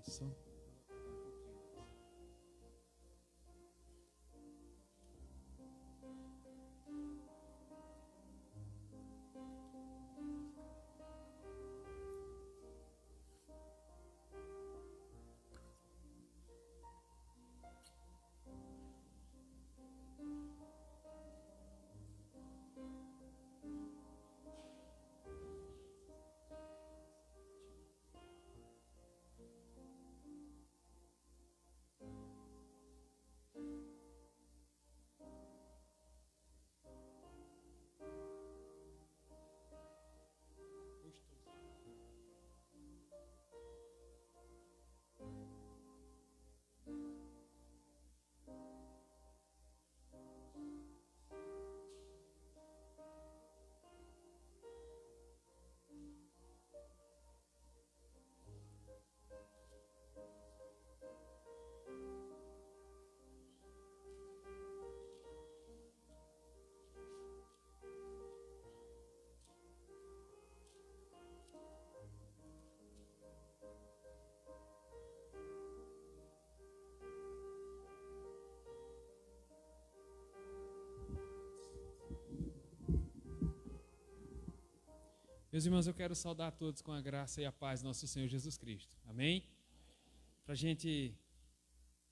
Isso. Meus irmãos, eu quero saudar a todos com a graça e a paz do nosso Senhor Jesus Cristo. Amém? Para a gente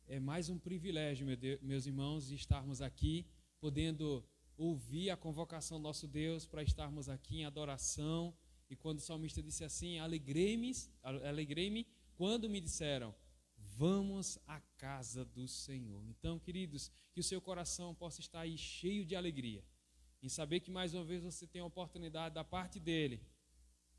é mais um privilégio, meus irmãos, de estarmos aqui, podendo ouvir a convocação do nosso Deus para estarmos aqui em adoração. E quando o salmista disse assim, alegrei-me quando me disseram, vamos à casa do Senhor. Então, queridos, que o seu coração possa estar aí cheio de alegria, em saber que mais uma vez você tem a oportunidade da parte dele,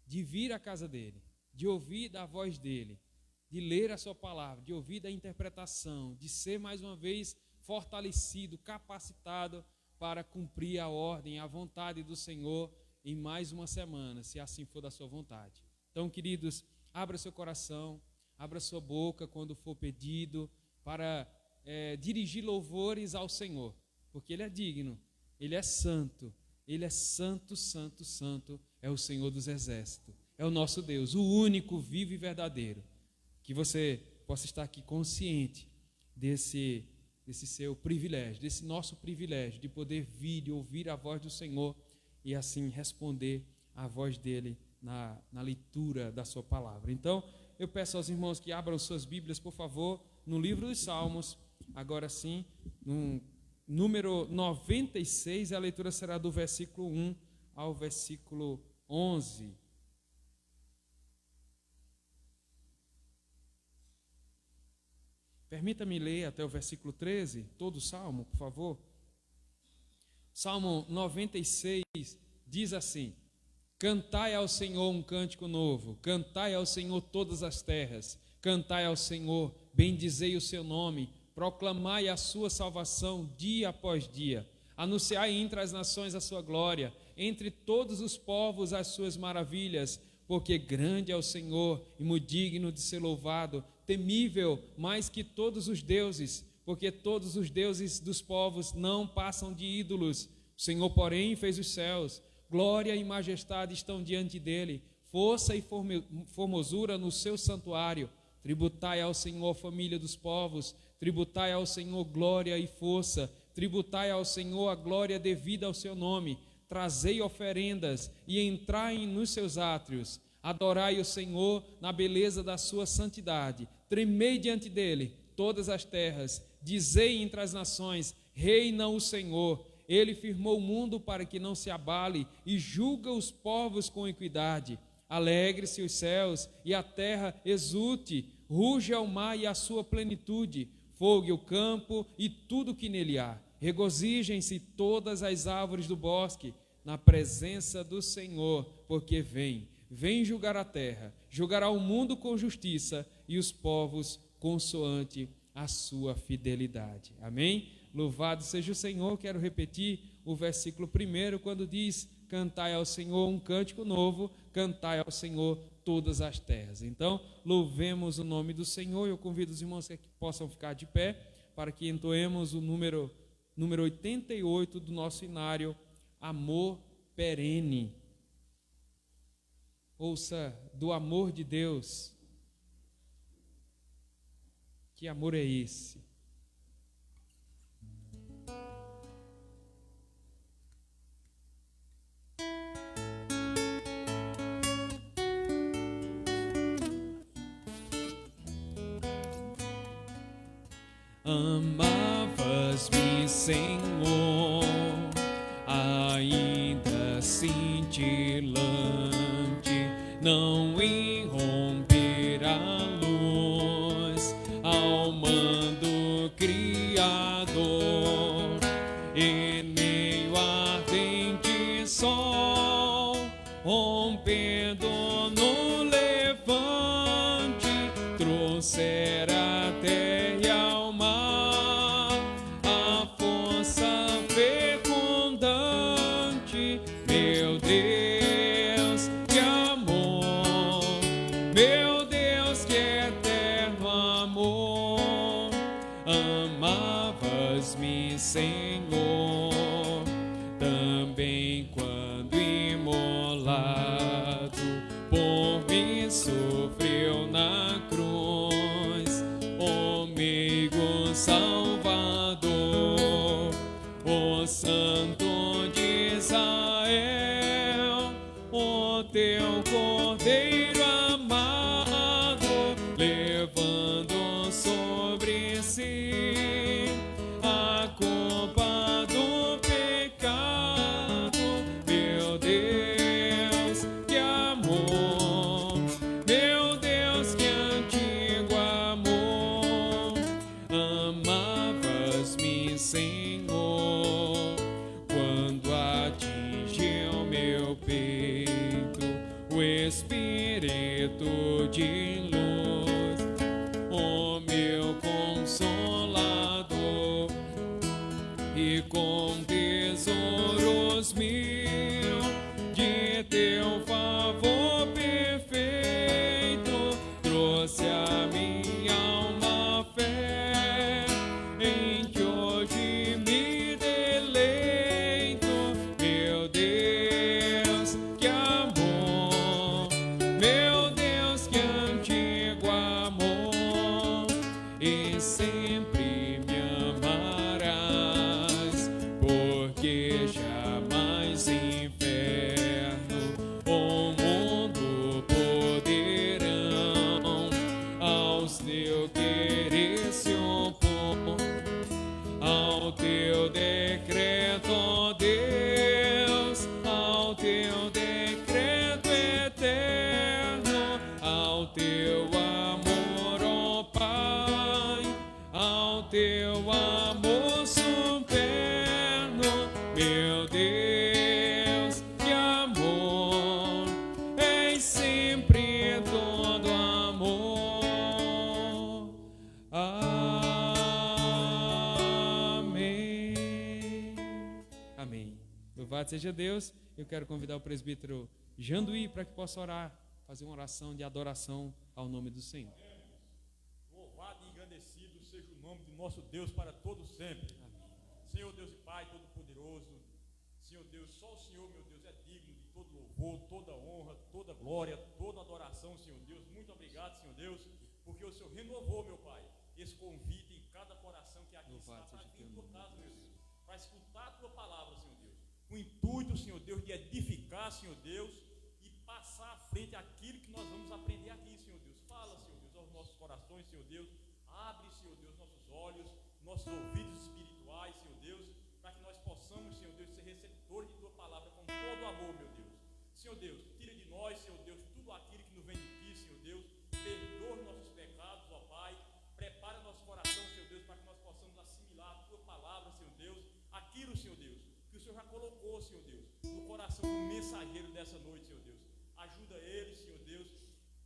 de vir à casa dele, de ouvir da voz dele, de ler a sua palavra, de ouvir da interpretação, de ser mais uma vez fortalecido, capacitado para cumprir a ordem, a vontade do Senhor em mais uma semana, se assim for da sua vontade. Então, queridos, abra seu coração, abra sua boca quando for pedido para dirigir louvores ao Senhor, porque Ele é digno, Ele é santo, santo, santo, é o Senhor dos exércitos, é o nosso Deus, o único, vivo e verdadeiro. Que você possa estar aqui consciente desse seu privilégio, desse nosso privilégio de poder vir e ouvir a voz do Senhor e assim responder à voz dele na leitura da sua palavra. Então, eu peço aos irmãos que abram suas Bíblias, por favor, no livro dos Salmos, agora sim, no número 96, a leitura será do versículo 1 ao versículo 11. Permita-me ler até o versículo 13, todo o Salmo, por favor. Salmo 96 diz assim, cantai ao Senhor um cântico novo, cantai ao Senhor todas as terras, cantai ao Senhor, bendizei o seu nome, proclamai a sua salvação dia após dia, anunciai entre as nações a sua glória, entre todos os povos as suas maravilhas, porque grande é o Senhor e muito digno de ser louvado, temível mais que todos os deuses, porque todos os deuses dos povos não passam de ídolos. O Senhor, porém, fez os céus, glória e majestade estão diante dele, força e formosura no seu santuário. Tributai ao Senhor, família dos povos, tributai ao Senhor glória e força, tributai ao Senhor a glória devida ao seu nome, trazei oferendas e entrai nos seus átrios, adorai o Senhor na beleza da sua santidade, tremei diante dele todas as terras, dizei entre as nações, reina o Senhor, ele firmou o mundo para que não se abale e julga os povos com equidade. Alegre-se os céus e a terra exulte, ruja o mar e a sua plenitude, fogue o campo e tudo que nele há. Regozijem-se todas as árvores do bosque na presença do Senhor, porque vem julgar a terra, julgará o mundo com justiça e os povos consoante a sua fidelidade. Amém? Louvado seja o Senhor. Quero repetir o versículo 1, quando diz, cantai ao Senhor um cântico novo, cantai ao Senhor todas as terras. Então, louvemos o nome do Senhor. Eu convido os irmãos que possam ficar de pé, para que entoemos o número 88 do nosso hinário, Amor Perene. Ouça do amor de Deus. Que amor é esse? Amavas-me, Senhor, ainda cintilante, não irromper a luz ao mando Criador, e meio ardente sol, rompendo no levante, trouxera a terra e ao mar a força fecundante. Meu Deus, que amor, meu Deus, que eterno amor. Amavas-me, Senhor, também quando imolado por mim sofreu na cruz, o meigo Salvador, o Santo de Israel, o teu Cordeiro amado, levando sobre si a culpa do pecado. Meu Deus, que amor, meu Deus, que antigo amor. Amavas-me, Senhor, quando atingiu meu peito o Espírito de luz, o meu Consolador, e com tesouros mil de teu favor perfeito, trouxe a minha alma fé, em que hoje me deleito. Meu Deus, que amor, meu Deus, que antigo amor, e sempre me amarás, porque jamais inferno ou mundo poderão aos teu querer se opor, ao teu decreto, ó Deus, ao teu decreto eterno, ao teu amor, ó Pai, ao teu amor superno. Meu Deus, que amor, és sempre todo amor. Amém. Amém. Louvado seja Deus. Eu quero convidar o presbítero Janduí para que possa orar, fazer uma oração de adoração ao nome do Senhor. Louvado e engrandecido seja o nome do nosso Deus para todo sempre. Amém. Senhor Deus e Pai Todo-Poderoso, Senhor Deus, só o Senhor, meu Deus, é digno de todo louvor, toda honra, toda glória, toda adoração, Senhor Deus. Muito obrigado, Senhor Deus, porque o Senhor renovou, meu Pai, esse convite em cada coração que aqui está para vir em tua casa, meu Deus, para escutar a tua palavra, Senhor Deus, com o intuito, Senhor Deus, de edificar, Senhor Deus, e passar à frente aquilo que nós vamos aprender aqui, Senhor Deus. Fala, Senhor Deus, aos nossos corações, Senhor Deus. Abre, Senhor Deus, nossos olhos, nossos ouvidos espirituais, Senhor Deus, para que nós possamos, Senhor Deus, ser receptores de tua palavra com todo amor, meu Deus. Senhor Deus, tira de nós, Senhor Deus, tudo aquilo que nos vem de ti, Senhor Deus. Perdoa nossos pecados, ó Pai. Prepara nosso coração, Senhor Deus, para que nós possamos assimilar a tua palavra, Senhor Deus. Aquilo, Senhor Deus, que o Senhor já colocou, Senhor Deus, no coração do mensageiro dessa noite, Senhor Deus. Ajuda ele, Senhor Deus.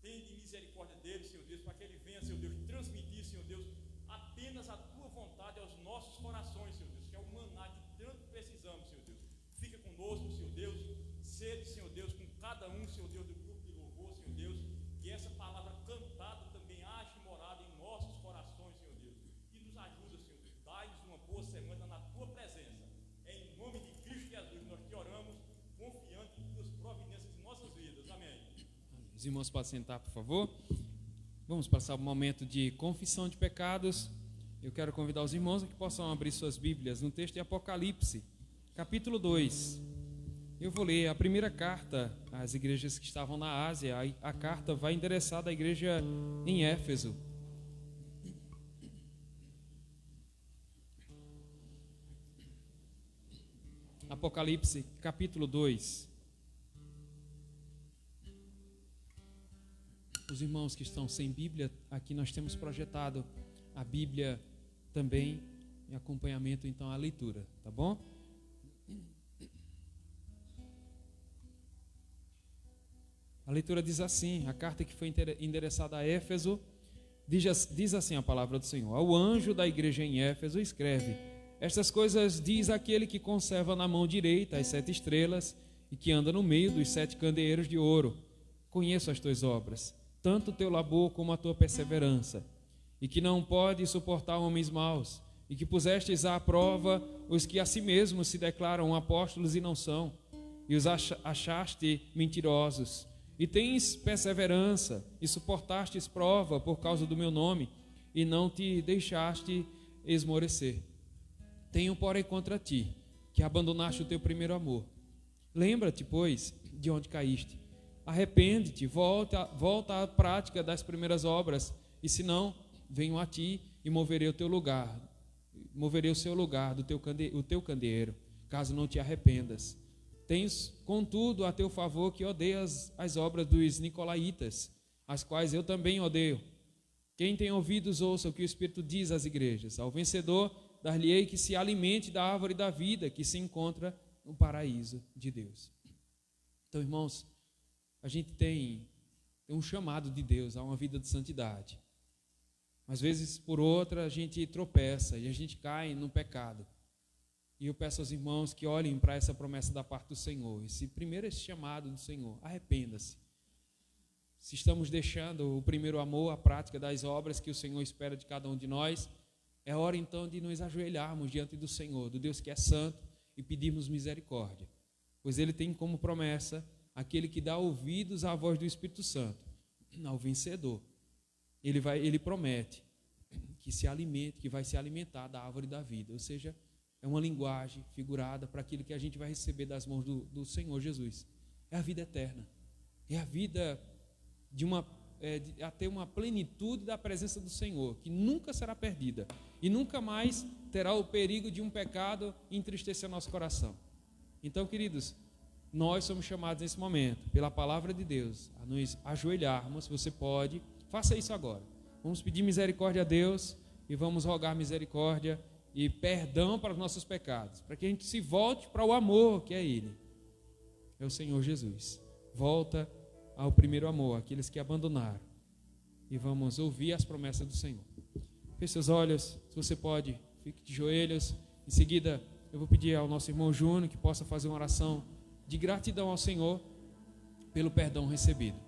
Tende misericórdia dele, Senhor Deus, para que ele venha, Senhor Deus, transmitir, Senhor Deus, apenas a tua vontade aos nossos corações, Senhor Deus, que é o maná que tanto precisamos, Senhor Deus. Fica conosco, Senhor Deus. Sede, Senhor Deus, com cada um, Senhor Deus, do grupo de louvor, Senhor Deus. Que essa palavra cantada também ache morada em nossos corações, Senhor Deus. E nos ajuda, Senhor Deus. Dai-nos uma boa semana na tua presença. Em nome de Cristo Jesus, nós te oramos, confiante em tuas providências em nossas vidas. Amém. Os irmãos podem sentar, por favor. Vamos passar um momento de confissão de pecados. Eu quero convidar os irmãos a que possam abrir suas Bíblias no texto de Apocalipse, capítulo 2. Eu vou ler a primeira carta às igrejas que estavam na Ásia. A carta vai endereçada à igreja em Éfeso. Apocalipse, capítulo 2. Os irmãos que estão sem Bíblia, aqui nós temos projetado a Bíblia também em acompanhamento então à leitura, tá bom? A leitura diz assim, a carta que foi endereçada a Éfeso, diz assim a palavra do Senhor: ao anjo da igreja em Éfeso escreve: estas coisas diz aquele que conserva na mão direita as 7 estrelas e que anda no meio dos 7 candeeiros de ouro. Conheço as tuas obras, tanto o teu labor como a tua perseverança, e que não pode suportar homens maus, e que pusestes à prova os que a si mesmos se declaram apóstolos e não são, e os achaste mentirosos, e tens perseverança, e suportastes prova por causa do meu nome, e não te deixaste esmorecer. Tenho, porém, contra ti, que abandonaste o teu primeiro amor. Lembra-te, pois, de onde caíste. Arrepende-te, volta à prática das primeiras obras, e se não, venho a ti e moverei o seu lugar do teu candeeiro, caso não te arrependas. Tens, contudo, a teu favor que odeias as obras dos nicolaítas, as quais eu também odeio. Quem tem ouvidos, ouça o que o Espírito diz às igrejas. Ao vencedor, dar-lhe-ei que se alimente da árvore da vida, que se encontra no paraíso de Deus. Então, irmãos, a gente tem um chamado de Deus a uma vida de santidade. Às vezes, por outra, a gente tropeça e a gente cai no pecado. E eu peço aos irmãos que olhem para essa promessa da parte do Senhor. Primeiro esse chamado do Senhor: arrependa-se. Se estamos deixando o primeiro amor, a prática das obras que o Senhor espera de cada um de nós, é hora então de nos ajoelharmos diante do Senhor, do Deus que é santo, e pedirmos misericórdia. Pois Ele tem como promessa aquele que dá ouvidos à voz do Espírito Santo, ao vencedor. Ele promete que se alimente, que vai se alimentar da árvore da vida. Ou seja, é uma linguagem figurada para aquilo que a gente vai receber das mãos do Senhor Jesus. É a vida eterna. É a vida a ter uma plenitude da presença do Senhor, que nunca será perdida e nunca mais terá o perigo de um pecado entristecer nosso coração. Então, queridos, nós somos chamados nesse momento, pela palavra de Deus, a nos ajoelharmos. Se você pode, faça isso agora. Vamos pedir misericórdia a Deus e vamos rogar misericórdia e perdão para os nossos pecados, para que a gente se volte para o amor que é Ele, é o Senhor Jesus. Volta ao primeiro amor, aqueles que abandonaram, e vamos ouvir as promessas do Senhor. Feche seus olhos, se você pode, fique de joelhos. Em seguida, eu vou pedir ao nosso irmão Júnior que possa fazer uma oração de gratidão ao Senhor pelo perdão recebido.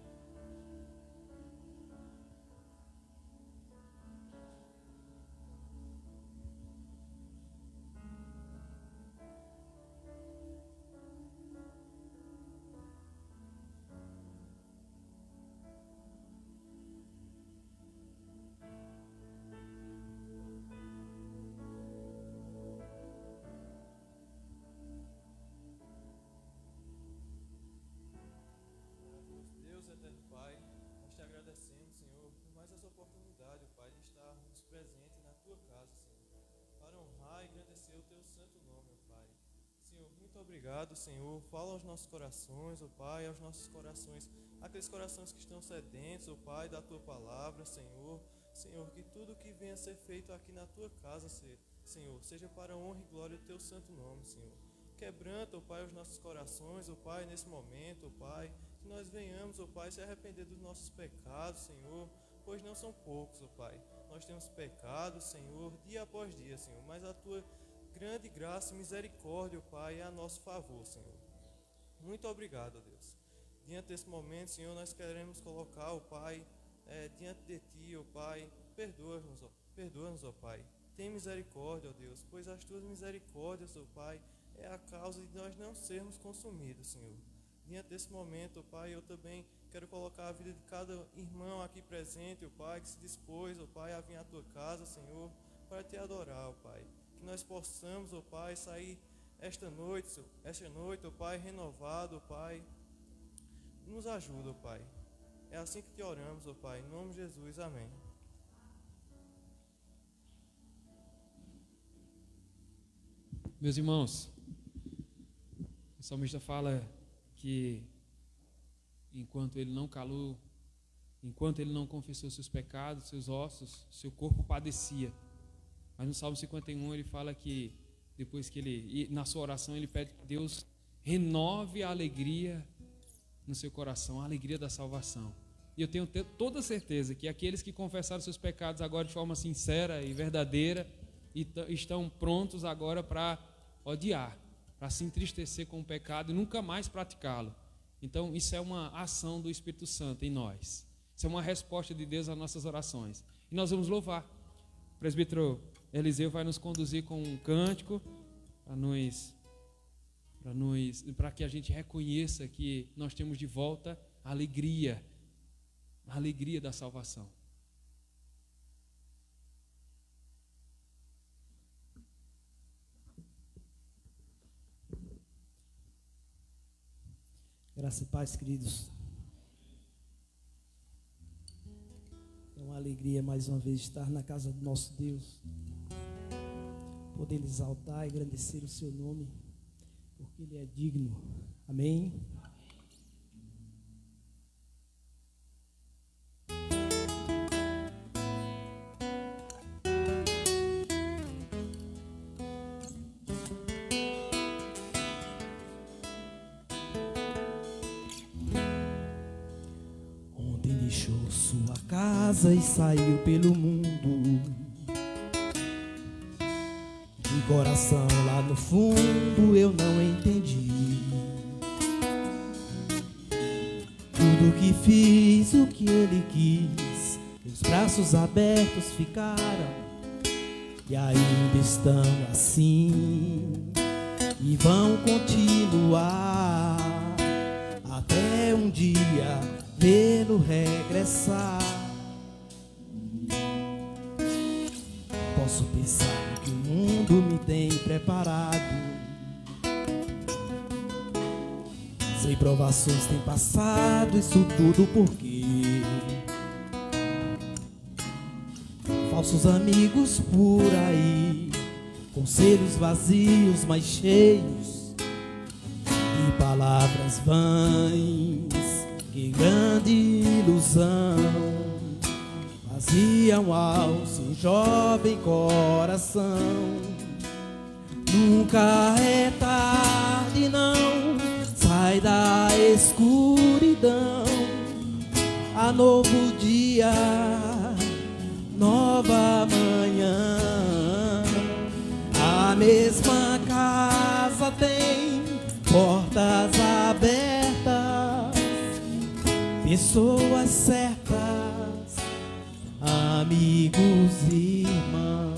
Obrigado, Senhor. Fala aos nossos corações, ó Pai, aos nossos corações, aqueles corações que estão sedentos, ó Pai, da Tua palavra, Senhor. Senhor, que tudo que venha a ser feito aqui na Tua casa, Senhor, seja para a honra e glória do Teu santo nome, Senhor. Quebranta, ó Pai, os nossos corações, ó Pai, nesse momento, ó Pai, que nós venhamos, ó Pai, se arrepender dos nossos pecados, Senhor, pois não são poucos, ó Pai. Nós temos pecados, Senhor, dia após dia, Senhor, mas a Tua grande graça e misericórdia, ó Pai, é a nosso favor, Senhor. Muito obrigado, ó Deus. Diante desse momento, Senhor, nós queremos colocar, ó Pai, diante de Ti, ó Pai, perdoa-nos, ó Pai. Tem misericórdia, ó Deus, pois as Tuas misericórdias, ó Pai, é a causa de nós não sermos consumidos, Senhor. Diante desse momento, Pai, eu também quero colocar a vida de cada irmão aqui presente, Pai, que se dispôs, Pai, a vir à Tua casa, Senhor, para Te adorar, Pai. Que nós possamos, Pai, sair esta noite, Pai, renovado, Pai. Nos ajuda, Pai. É assim que Te oramos, Pai, em nome de Jesus, amém. Meus irmãos, o salmista fala que enquanto ele não calou, enquanto ele não confessou seus pecados, seus ossos, seu corpo padecia. Mas no Salmo 51 ele fala que depois que ele, na sua oração, ele pede que Deus renove a alegria no seu coração, a alegria da salvação. E eu tenho toda certeza que aqueles que confessaram seus pecados agora de forma sincera e verdadeira estão prontos agora para odiar, para se entristecer com o pecado e nunca mais praticá-lo. Então isso é uma ação do Espírito Santo em nós. Isso é uma resposta de Deus às nossas orações. E nós vamos louvar. O presbítero Eliseu vai nos conduzir com um cântico para que a gente reconheça que nós temos de volta a alegria da salvação. Graça e paz, queridos. É uma alegria mais uma vez estar na casa do nosso Deus, poder exaltar e engrandecer o seu nome, porque Ele é digno. Amém? Deixou sua casa e saiu pelo mundo, de coração lá no fundo eu não entendi tudo que fiz, o que ele quis. Meus braços abertos ficaram e ainda estão assim, e vão continuar até um dia vê-lo regressar. Posso pensar que o mundo me tem preparado, sem provações tem passado, isso tudo porque falsos amigos por aí, conselhos vazios, mas cheios de palavras vãs. Que grande ilusão faziam ao seu jovem coração. Nunca é tarde, não, sai da escuridão. Há novo dia, nova manhã. A mesma casa tem portas abertas, pessoas certas, amigos e irmãos.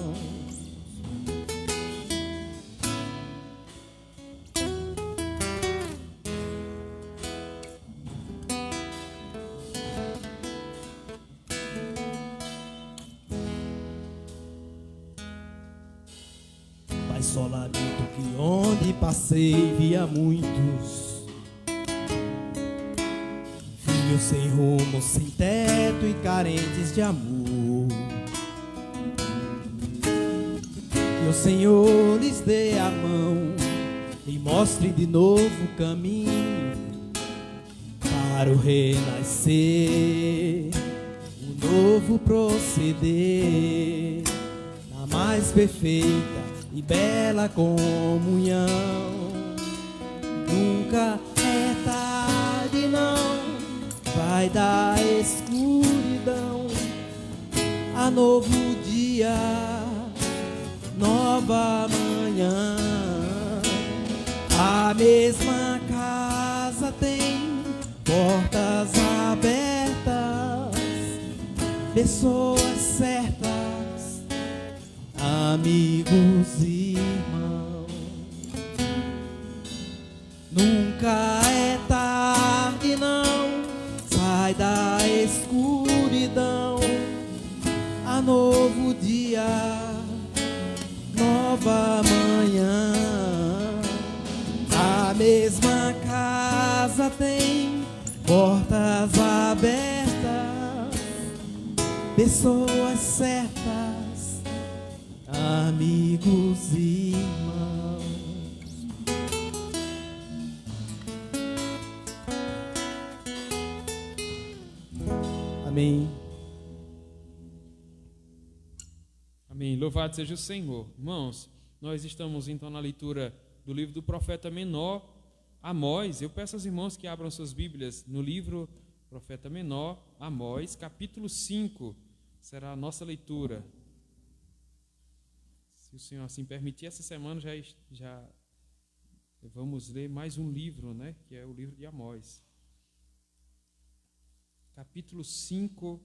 Mas só lamento que onde passei via muitos sem rumo, sem teto e carentes de amor. Que o Senhor lhes dê a mão e mostre de novo o caminho para o renascer, o novo proceder, na mais perfeita e bela comunhão. Nunca é tarde, não, vai da escuridão a novo dia, nova manhã. A mesma casa tem portas abertas, pessoas certas, amigos e irmãos. Nunca é tarde, minha casa tem portas abertas, pessoas certas, amigos e irmãos. Amém. Amém. Louvado seja o Senhor. Irmãos, nós estamos então na leitura do livro do profeta menor, Amós. Eu peço aos irmãos que abram suas Bíblias no livro profeta menor, Amós, capítulo 5. Será a nossa leitura. Se o Senhor assim permitir, essa semana já vamos ler mais um livro, né? Que é o livro de Amós. Capítulo 5,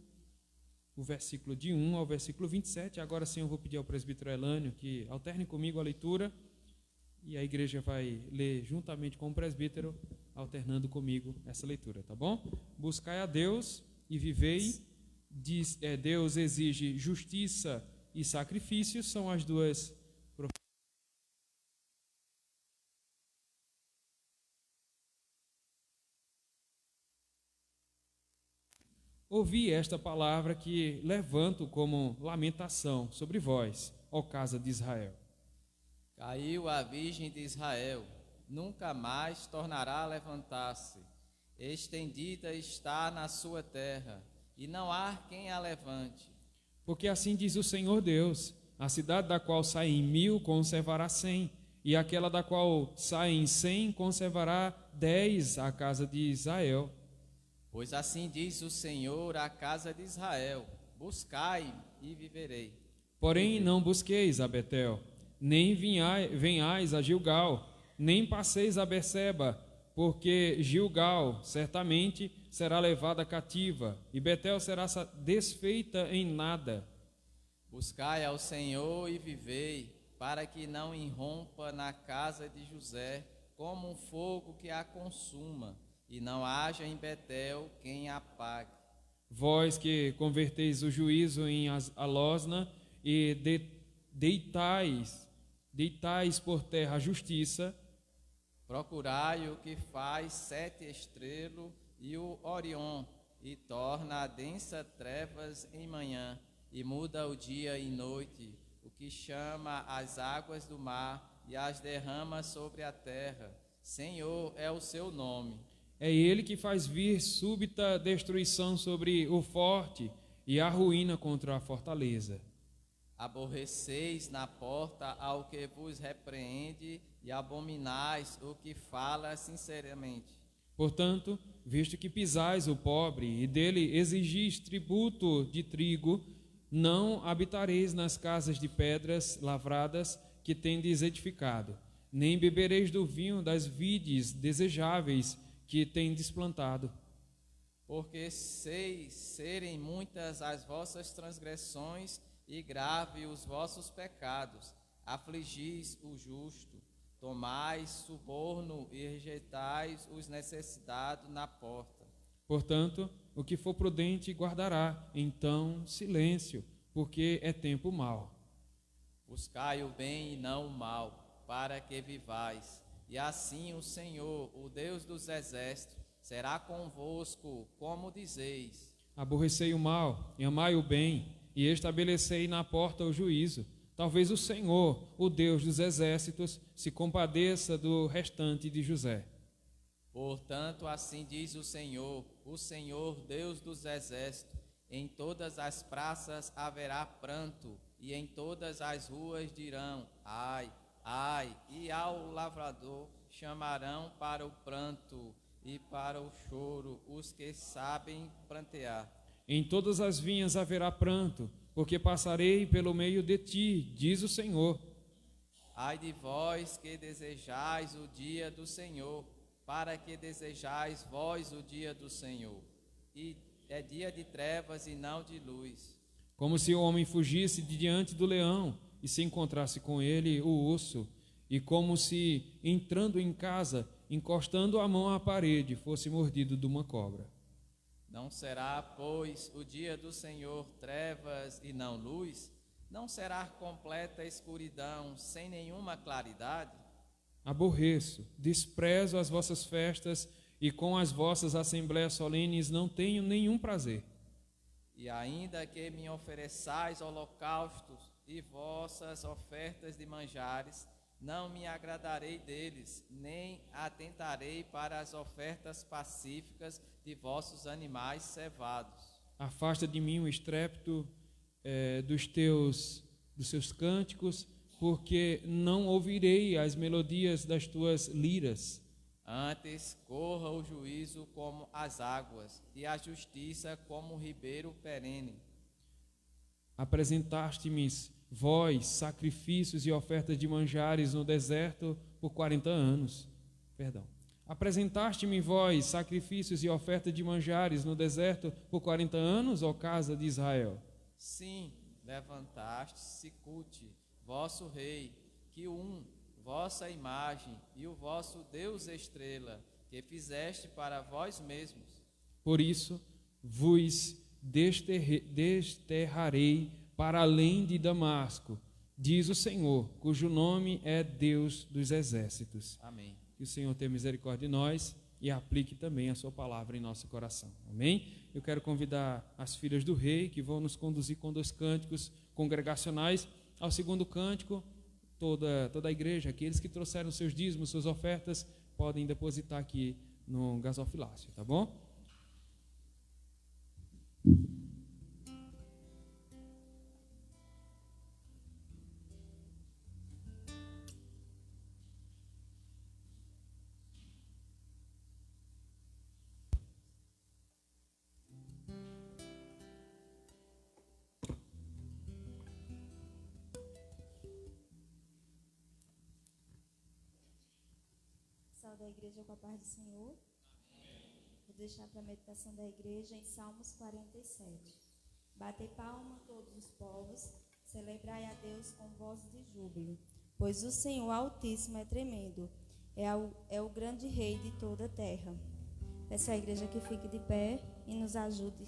o versículo de 1 ao versículo 27. Agora sim eu vou pedir ao presbítero Elânio que alterne comigo a leitura e a igreja vai ler juntamente com o presbítero, alternando comigo essa leitura, tá bom? Buscai a Deus e vivei. Deus exige justiça e sacrifício, são as duas. Ouvi esta palavra que levanto como lamentação sobre vós, ó casa de Israel. Caiu a virgem de Israel, nunca mais tornará a levantar-se. Estendida está na sua terra, e não há quem a levante. Porque assim diz o Senhor Deus: a cidade da qual saem 1000 conservará 100, e aquela da qual saem 100 conservará 10, a casa de Israel. Pois assim diz o Senhor à casa de Israel: buscai e viverei. Porém não busqueis a Betel, nem venhais a Gilgal, nem passeis a Berseba, porque Gilgal certamente será levada cativa, e Betel será desfeita em nada. Buscai ao Senhor e vivei, para que não irrompa na casa de José como um fogo que a consuma, e não haja em Betel quem a apague. Vós que converteis o juízo em alosna e deitais por terra a justiça, procurai o que faz 7 estrelas e o Orion, e torna a densa trevas em manhã, e muda o dia em noite, o que chama as águas do mar e as derrama sobre a terra. Senhor é o seu nome. É ele que faz vir súbita destruição sobre o forte e a ruína contra a fortaleza. Aborreceis na porta ao que vos repreende, e abominais o que fala sinceramente. Portanto, visto que pisais o pobre e dele exigis tributo de trigo, não habitareis nas casas de pedras lavradas que tendes edificado, nem bebereis do vinho das vides desejáveis que tendes plantado. Porque sei serem muitas as vossas transgressões e grave os vossos pecados. Afligis o justo, tomais suborno e rejeitais os necessitados na porta. Portanto, o que for prudente guardará, então silêncio, porque é tempo mau. Buscai o bem e não o mal, para que vivais. E assim o Senhor, o Deus dos exércitos, será convosco, como dizeis. Aborrecei o mal e amai o bem, e estabelecei na porta o juízo. Talvez o Senhor, o Deus dos exércitos, se compadeça do restante de José. Portanto, assim diz o Senhor Deus dos exércitos: em todas as praças haverá pranto, e em todas as ruas dirão: ai, ai, e ao lavrador chamarão para o pranto e para o choro os que sabem prantear. Em todas as vinhas haverá pranto, porque passarei pelo meio de ti, diz o Senhor. Ai de vós que desejais o dia do Senhor, para que desejais vós o dia do Senhor? E é dia de trevas e não de luz. Como se o homem fugisse de diante do leão e se encontrasse com ele o urso, e como se, entrando em casa, encostando a mão à parede, fosse mordido de uma cobra. Não será, pois, o dia do Senhor trevas e não luz? Não será completa escuridão sem nenhuma claridade? aborreço, desprezo as vossas festas e com as vossas assembleias solenes não tenho nenhum prazer. E ainda que me ofereçais holocaustos e vossas ofertas de manjares, não me agradarei deles, nem atentarei para as ofertas pacíficas de vossos animais cevados. Afasta de mim o estrépito dos seus cânticos, porque não ouvirei as melodias das tuas liras. Antes corra o juízo como as águas, e a justiça como o ribeiro perene. Apresentaste-me vós sacrifícios e ofertas de manjares no deserto por 40 anos. Apresentaste-me vós sacrifícios e ofertas de manjares no deserto por 40 anos, ó casa de Israel? Sim, levantaste Sicute, vosso rei, que vossa imagem e o vosso Deus estrela, que fizeste para vós mesmos. Por isso vos desterrarei para além de Damasco, diz o Senhor, cujo nome é Deus dos exércitos. Amém. Que o Senhor tenha misericórdia de nós e aplique também a sua palavra em nosso coração. Amém? Eu quero convidar as filhas do rei que vão nos conduzir com 2 cânticos congregacionais. Ao segundo cântico, toda a igreja, aqueles que trouxeram seus dízimos, suas ofertas, podem depositar aqui no gasofilácio, tá bom? Da igreja com a paz do Senhor. Vou deixar para a meditação da igreja em Salmos 47. Batei palma todos os povos, celebrai a Deus com voz de júbilo, pois o Senhor Altíssimo é tremendo, é o grande rei de toda a terra. Peço à igreja que fique de pé e nos ajude.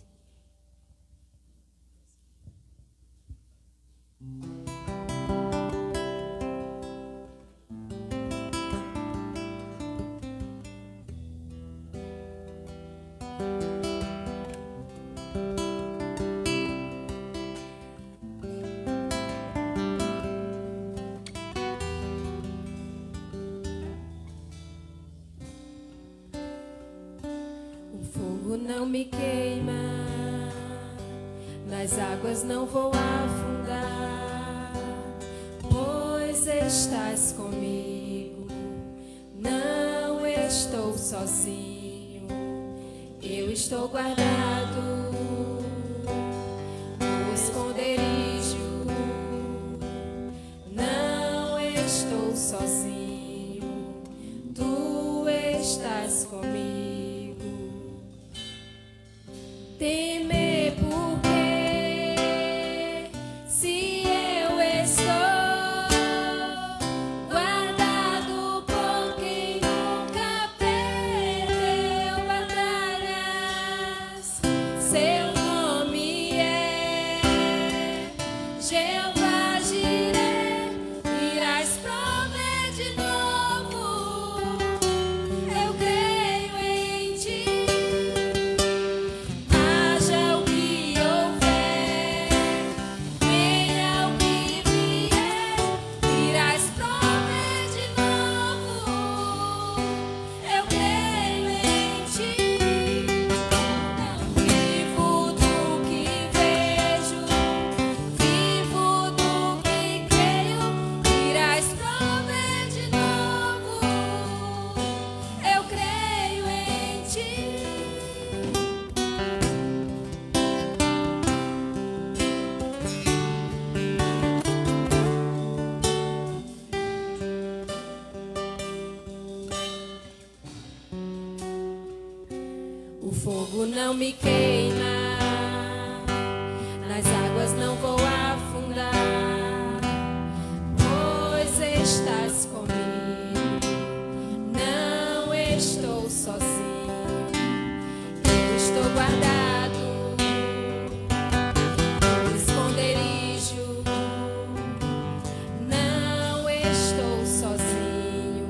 Não me queima, nas águas não vou afundar, pois estás comigo, não estou sozinho, eu estou guardado no esconderijo, não estou sozinho, tu estás comigo. Temer porque se eu estou guardado por quem nunca perdeu batalhas, seu nome é Jeová Jireh, irás prover de novo, eu creio em ti. O fogo não me queima, nas águas não vou afundar, pois estás comigo, não estou sozinho, eu estou guardado no esconderijo, não estou sozinho,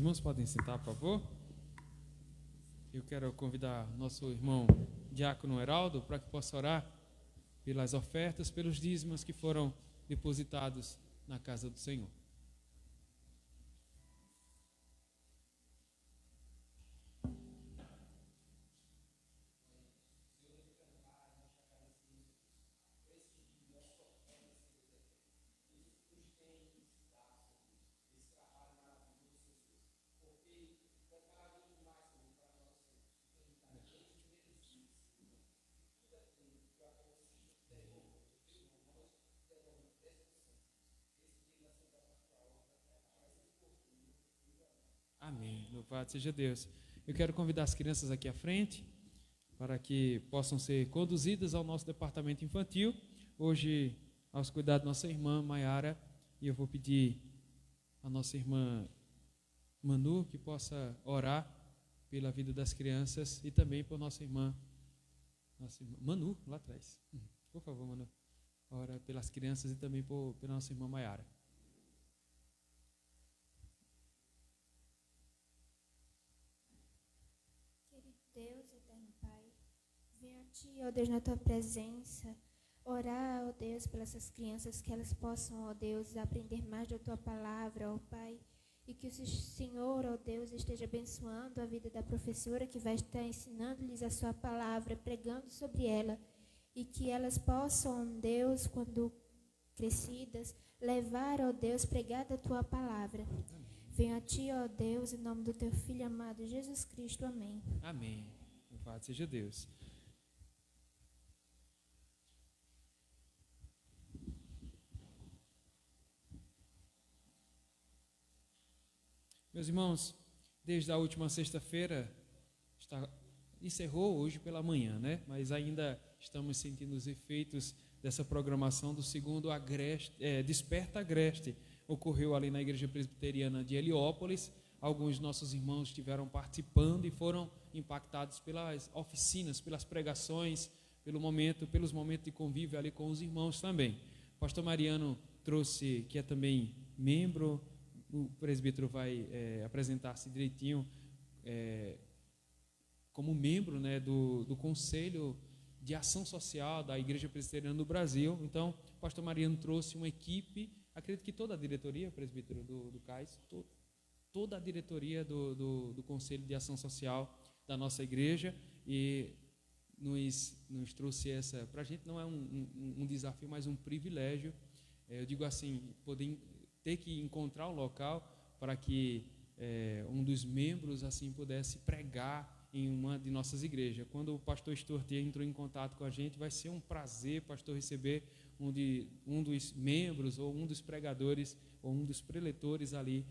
irmãos podem sentar, por favor. Eu quero convidar nosso irmão Diácono Heraldo para que possa orar pelas ofertas, pelos dízimos que foram depositados na casa do Senhor. Amém. Louvado seja Deus. Eu quero convidar as crianças aqui à frente para que possam ser conduzidas ao nosso departamento infantil. Hoje, aos cuidados da nossa irmã Maiara, e eu vou pedir à nossa irmã Manu que possa orar pela vida das crianças e também por nossa irmã Manu, lá atrás. Por favor, Manu. Ora pelas crianças e também pela nossa irmã Maiara. Deus, eterno Pai, venho a Ti, ó Deus, na Tua presença, orar, ó Deus, pelas essas crianças, que elas possam, ó Deus, aprender mais da Tua palavra, ó Pai, e que o Senhor, ó Deus, esteja abençoando a vida da professora que vai estar ensinando-lhes a Sua palavra, pregando sobre ela, e que elas possam, Deus, quando crescidas, levar, ó Deus, pregar da Tua palavra. Venho a Ti, ó Deus, em nome do Teu Filho amado, Jesus Cristo. Amém. Amém. Louvado seja Deus. Meus irmãos, desde a última sexta-feira, encerrou hoje pela manhã, né? Mas ainda estamos sentindo os efeitos dessa programação do segundo Desperta Agreste. Ocorreu ali na Igreja Presbiteriana de Heliópolis. Alguns de nossos irmãos estiveram participando e foram impactados pelas oficinas, pelas pregações, pelos momentos de convívio ali com os irmãos também. O pastor Mariano trouxe, que é também membro, o presbítero vai apresentar-se direitinho como membro, né, do Conselho de Ação Social da Igreja Presbiteriana do Brasil. Então, o pastor Mariano trouxe uma equipe. Acredito que toda a diretoria, presbítero do CAIS, toda a diretoria do Conselho de Ação Social da nossa igreja, e nos trouxe essa, para a gente não é um desafio, mas um privilégio, eu digo assim, poder ter que encontrar um local para que um dos membros assim pudesse pregar em uma de nossas igrejas. Quando o pastor Stuart entrou em contato com a gente, vai ser um prazer, pastor, receber um dos membros, ou um dos pregadores, ou um dos preletores ali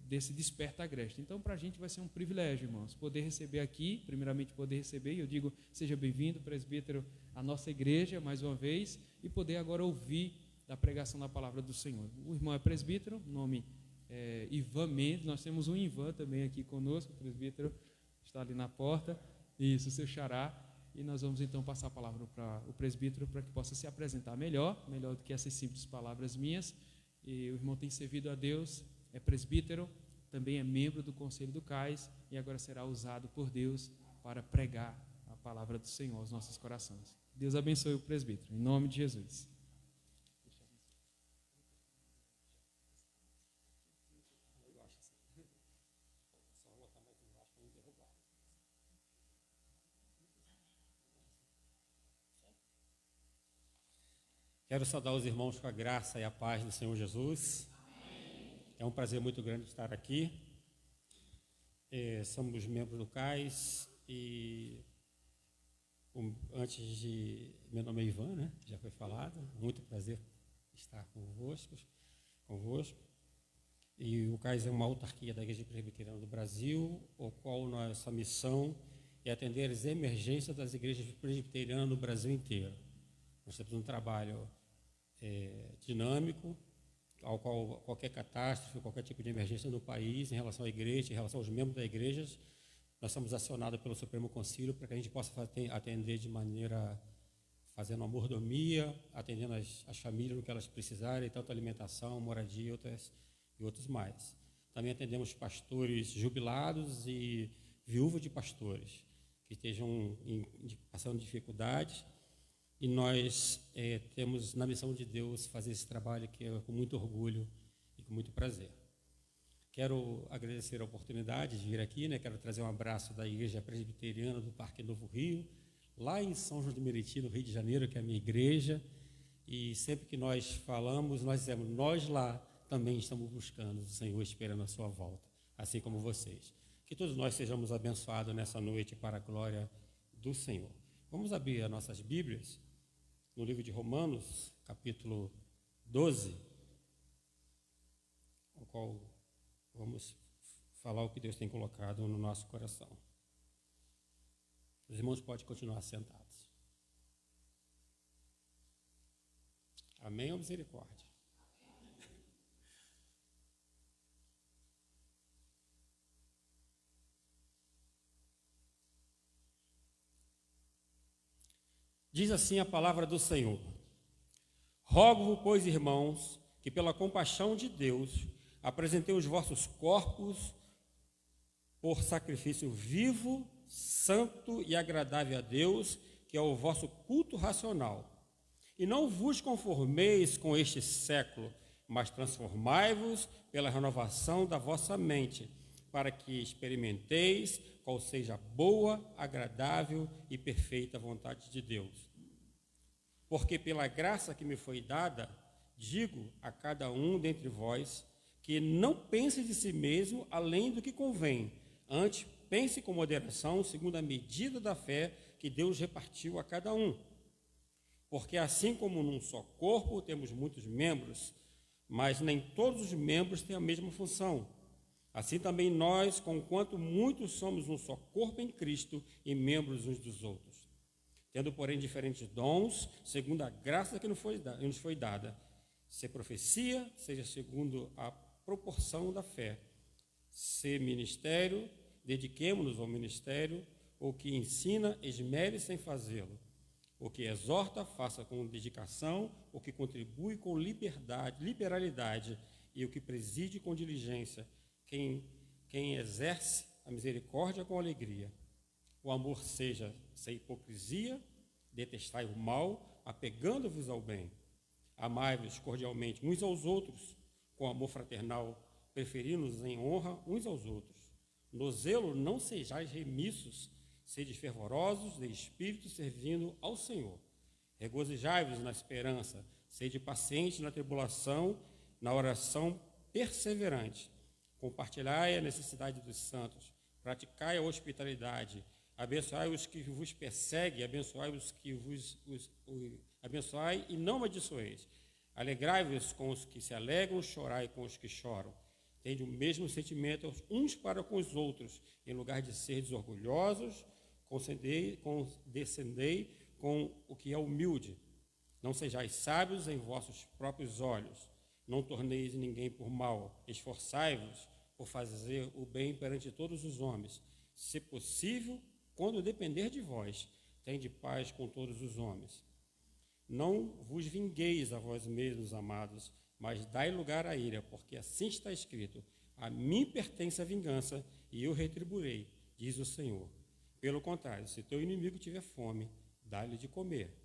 desse Desperta Agreste. Então, para a gente vai ser um privilégio, irmãos, poder receber aqui, primeiramente poder receber, e eu digo, seja bem-vindo, presbítero, à nossa igreja, mais uma vez, e poder agora ouvir da pregação da palavra do Senhor. O irmão é presbítero, o nome é Ivan Mendes, nós temos um Ivan também aqui conosco, o presbítero está ali na porta, isso, o seu xará. E nós vamos então passar a palavra para o presbítero para que possa se apresentar melhor do que essas simples palavras minhas. E o irmão tem servido a Deus, é presbítero, também é membro do Conselho do CAIS e agora será usado por Deus para pregar a palavra do Senhor aos nossos corações. Deus abençoe o presbítero, em nome de Jesus. Quero saudar os irmãos com a graça e a paz do Senhor Jesus. Amém. É um prazer muito grande estar aqui. Somos membros do CAIS e meu nome é Ivan, né? Já foi falado. Muito prazer estar convosco. E o CAIS é uma autarquia da Igreja Presbiteriana do Brasil, o qual nossa missão é atender as emergências das igrejas presbiterianas no Brasil inteiro. Nós temos um trabalho dinâmico, ao qual qualquer catástrofe, qualquer tipo de emergência no país, em relação à igreja, em relação aos membros da igreja, nós somos acionados pelo Supremo Concílio para que a gente possa atender de maneira, fazendo uma mordomia, atendendo as famílias no que elas precisarem, tanto alimentação, moradia e outros mais. Também atendemos pastores jubilados e viúvas de pastores que estejam passando dificuldades. E nós temos na missão de Deus fazer esse trabalho aqui com muito orgulho e com muito prazer. Quero agradecer a oportunidade de vir aqui, né? Quero trazer um abraço da Igreja Presbiteriana do Parque Novo Rio, lá em São João de Meriti, no Rio de Janeiro, que é a minha igreja. E sempre que nós falamos, nós dizemos, nós lá também estamos buscando o Senhor, esperando a sua volta, assim como vocês. Que todos nós sejamos abençoados nessa noite para a glória do Senhor. Vamos abrir as nossas Bíblias no livro de Romanos, capítulo 12, o qual vamos falar o que Deus tem colocado no nosso coração. Os irmãos podem continuar sentados. Amém ou misericórdia? Diz assim a palavra do Senhor: Rogo-vos, pois, irmãos, que pela compaixão de Deus apresentei os vossos corpos por sacrifício vivo, santo e agradável a Deus, que é o vosso culto racional. E não vos conformeis com este século, mas transformai-vos pela renovação da vossa mente, para que experimenteis qual seja a boa, agradável e perfeita vontade de Deus. Porque pela graça que me foi dada, digo a cada um dentre vós, que não pense de si mesmo além do que convém, antes pense com moderação, segundo a medida da fé que Deus repartiu a cada um. Porque assim como num só corpo temos muitos membros, mas nem todos os membros têm a mesma função. Assim também nós, conquanto muitos somos um só corpo em Cristo e membros uns dos outros. Tendo, porém, diferentes dons, segundo a graça que nos foi dada. Se profecia, seja segundo a proporção da fé. Se ministério, dediquemo-nos ao ministério. O que ensina, esmere-se em fazê-lo. O que exorta, faça com dedicação. O que contribui com liberalidade. E o que preside com diligência. Quem exerce a misericórdia com alegria. O amor seja sem hipocrisia, detestai o mal, apegando-vos ao bem. Amai-vos cordialmente uns aos outros, com amor fraternal, preferindo-nos em honra uns aos outros. No zelo não sejais remissos, sede fervorosos de espírito, servindo ao Senhor. Regozijai-vos na esperança, sede pacientes na tribulação, na oração perseverante. Compartilhai a necessidade dos santos, praticai a hospitalidade, abençoai os que vos perseguem, abençoai os que abençoai e não amaldiçoeis. Alegrai-vos com os que se alegram, chorai com os que choram. Tende o mesmo sentimento uns para com os outros, em lugar de seres orgulhosos, condescendei com o que é humilde. Não sejais sábios em vossos próprios olhos. Não torneis ninguém por mal. Esforçai-vos por fazer o bem perante todos os homens. Se possível, quando depender de vós, tende paz com todos os homens. Não vos vingueis a vós mesmos, amados, mas dai lugar à ira, porque assim está escrito: a mim pertence a vingança, e eu retribuirei, diz o Senhor. Pelo contrário, se teu inimigo tiver fome, dá-lhe de comer.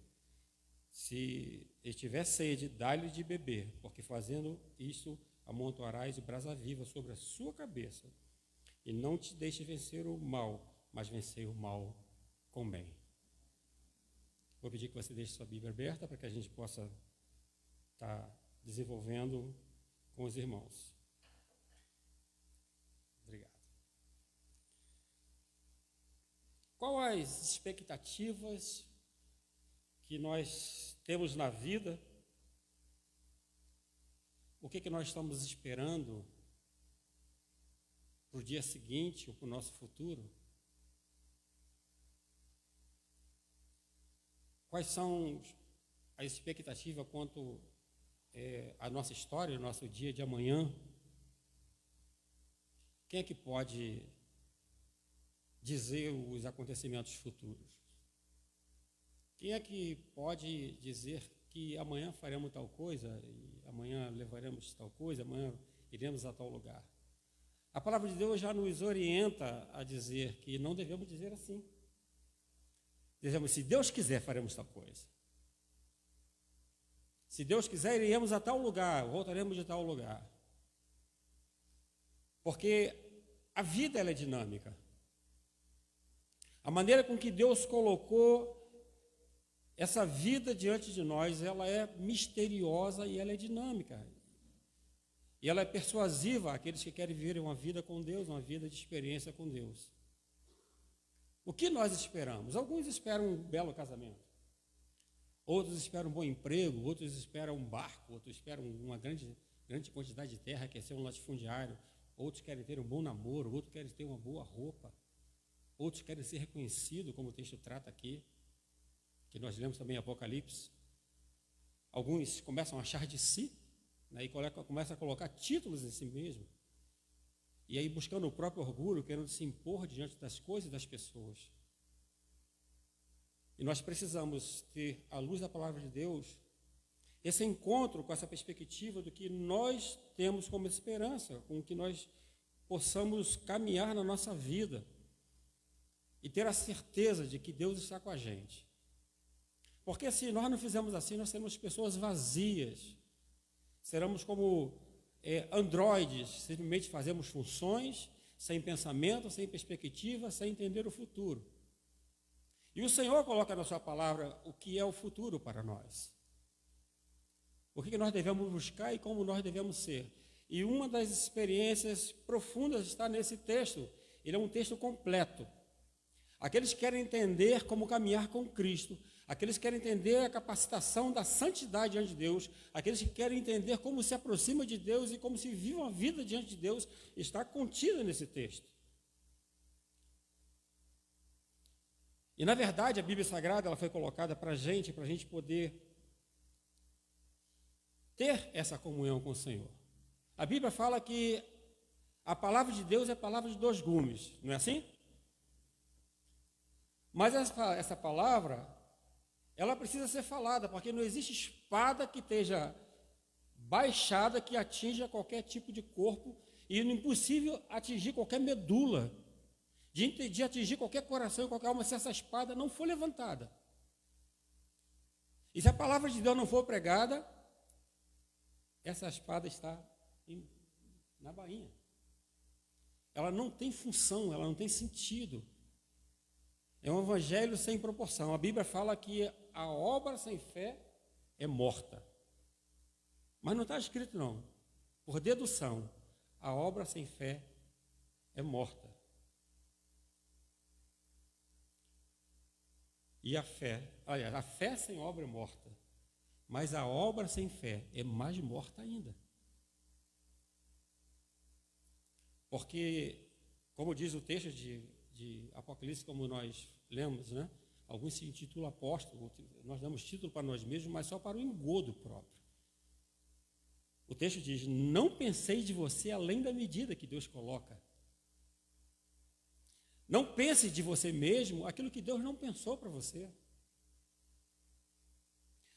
Se estiver sede, dá-lhe de beber, porque fazendo isto, amontoarás brasa viva sobre a sua cabeça. E não te deixe vencer o mal, mas vencer o mal com bem. Vou pedir que você deixe sua Bíblia aberta para que a gente possa estar desenvolvendo com os irmãos. Obrigado. Quais as expectativas que nós temos na vida? O que nós estamos esperando para o dia seguinte ou para o nosso futuro? Quais são as expectativas quanto à nossa história, ao nosso dia de amanhã? Quem é que pode dizer os acontecimentos futuros? Quem é que pode dizer que amanhã faremos tal coisa, e amanhã levaremos tal coisa, amanhã iremos a tal lugar? A palavra de Deus já nos orienta a dizer que não devemos dizer assim. Dizemos, se Deus quiser, faremos tal coisa. Se Deus quiser, iremos a tal lugar, voltaremos de tal lugar. Porque a vida ela é dinâmica. A maneira com que Deus colocou essa vida diante de nós, ela é misteriosa e ela é dinâmica. E ela é persuasiva àqueles que querem viver uma vida com Deus, uma vida de experiência com Deus. O que nós esperamos? Alguns esperam um belo casamento. Outros esperam um bom emprego, outros esperam um barco, outros esperam uma grande quantidade de terra, quer ser um latifundiário. Outros querem ter um bom namoro, outros querem ter uma boa roupa. Outros querem ser reconhecidos, como o texto trata aqui, que nós lemos também em Apocalipse. Alguns começam a achar de si, né, e começam a colocar títulos em si mesmo. E aí buscando o próprio orgulho, querendo se impor diante das coisas e das pessoas. E nós precisamos ter, à luz da palavra de Deus, esse encontro com essa perspectiva do que nós temos como esperança, com que nós possamos caminhar na nossa vida e ter a certeza de que Deus está com a gente. Porque se nós não fizermos assim, nós seremos pessoas vazias, seremos como androides, simplesmente fazemos funções, sem pensamento, sem perspectiva, sem entender o futuro. E o Senhor coloca na sua palavra o que é o futuro para nós. O que nós devemos buscar e como nós devemos ser. E uma das experiências profundas está nesse texto. Ele é um texto completo. Aqueles que querem entender como caminhar com Cristo, aqueles que querem entender a capacitação da santidade diante de Deus, aqueles que querem entender como se aproxima de Deus e como se vive uma vida diante de Deus, está contido nesse texto. E, na verdade, a Bíblia Sagrada ela foi colocada para a gente poder ter essa comunhão com o Senhor. A Bíblia fala que a palavra de Deus é a palavra de dois gumes, não é assim? Mas essa palavra, ela precisa ser falada, porque não existe espada que esteja baixada que atinja qualquer tipo de corpo, e é impossível atingir qualquer medula, de atingir qualquer coração e qualquer alma, se essa espada não for levantada. E se a palavra de Deus não for pregada, essa espada está na bainha. Ela não tem função, ela não tem sentido. É um evangelho sem proporção. A Bíblia fala que a obra sem fé é morta. Mas não está escrito não. Por dedução, a obra sem fé é morta. E a fé sem obra é morta. Mas a obra sem fé é mais morta ainda. Porque, como diz o texto de Apocalipse, como nós lemos, né? Alguns se intitulam apóstolo, nós damos título para nós mesmos, mas só para o engodo próprio. O texto diz, não penseis de você além da medida que Deus coloca. Não pense de você mesmo aquilo que Deus não pensou para você.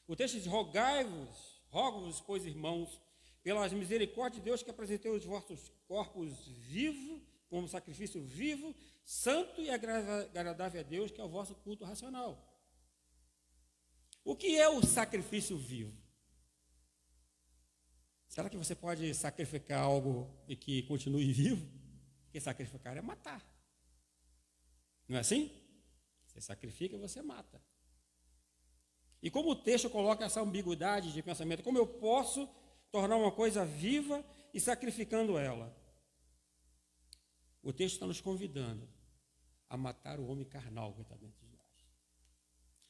O texto diz, rogo-vos, pois, irmãos, pelas misericórdias de Deus, que apresentei os vossos corpos vivos, como sacrifício vivo, santo e agradável a Deus, que é o vosso culto racional. O que é o sacrifício vivo? Será que você pode sacrificar algo e que continue vivo? Porque sacrificar é matar. Não é assim? Você sacrifica e você mata. E como o texto coloca essa ambiguidade de pensamento, como eu posso tornar uma coisa viva e sacrificando ela? O texto está nos convidando a matar o homem carnal que está dentro de nós.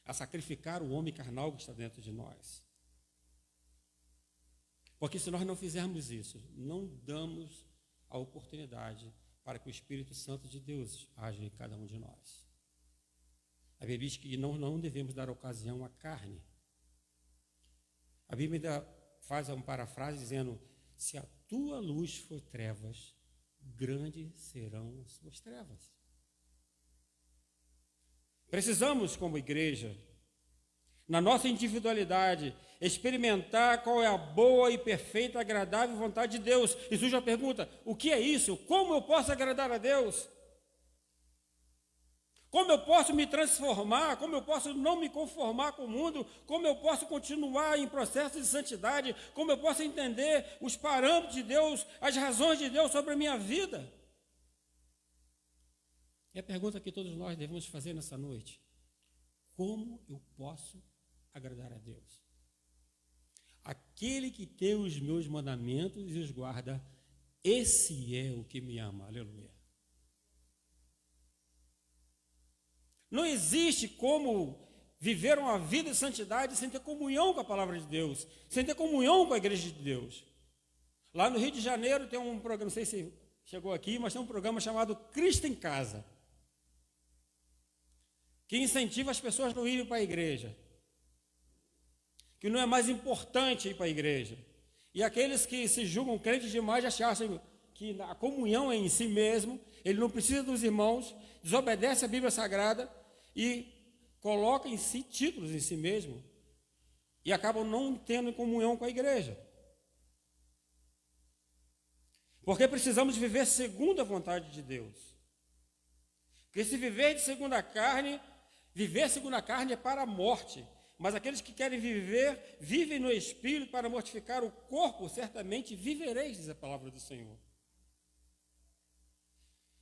A sacrificar o homem carnal que está dentro de nós. Porque se nós não fizermos isso, não damos a oportunidade para que o Espírito Santo de Deus haja em cada um de nós. A Bíblia diz que não devemos dar ocasião à carne. A Bíblia faz uma parafrase dizendo, se a tua luz for trevas, grandes serão as suas trevas. Precisamos, como igreja, na nossa individualidade, experimentar qual é a boa e perfeita, agradável vontade de Deus. E surge a pergunta: o que é isso? Como eu posso agradar a Deus? Como eu posso me transformar? Como eu posso não me conformar com o mundo? Como eu posso continuar em processo de santidade? Como eu posso entender os parâmetros de Deus, as razões de Deus sobre a minha vida? É a pergunta que todos nós devemos fazer nessa noite. Como eu posso agradar a Deus? Aquele que tem os meus mandamentos e os guarda, esse é o que me ama. Aleluia. Não existe como viver uma vida de santidade sem ter comunhão com a palavra de Deus, sem ter comunhão com a igreja de Deus. Lá no Rio de Janeiro tem um programa, não sei se chegou aqui, mas tem um programa chamado Cristo em Casa, que incentiva as pessoas a não irem para a igreja, que não é mais importante ir para a igreja. E aqueles que se julgam crentes demais já acham que a comunhão é em si mesmo, ele não precisa dos irmãos, desobedece a Bíblia Sagrada e coloca em si títulos em si mesmo e acabam não tendo comunhão com a igreja. Porque precisamos viver segundo a vontade de Deus. Porque se viver segundo a carne é para a morte. Mas aqueles que querem viver, vivem no Espírito para mortificar o corpo, certamente vivereis, diz a palavra do Senhor.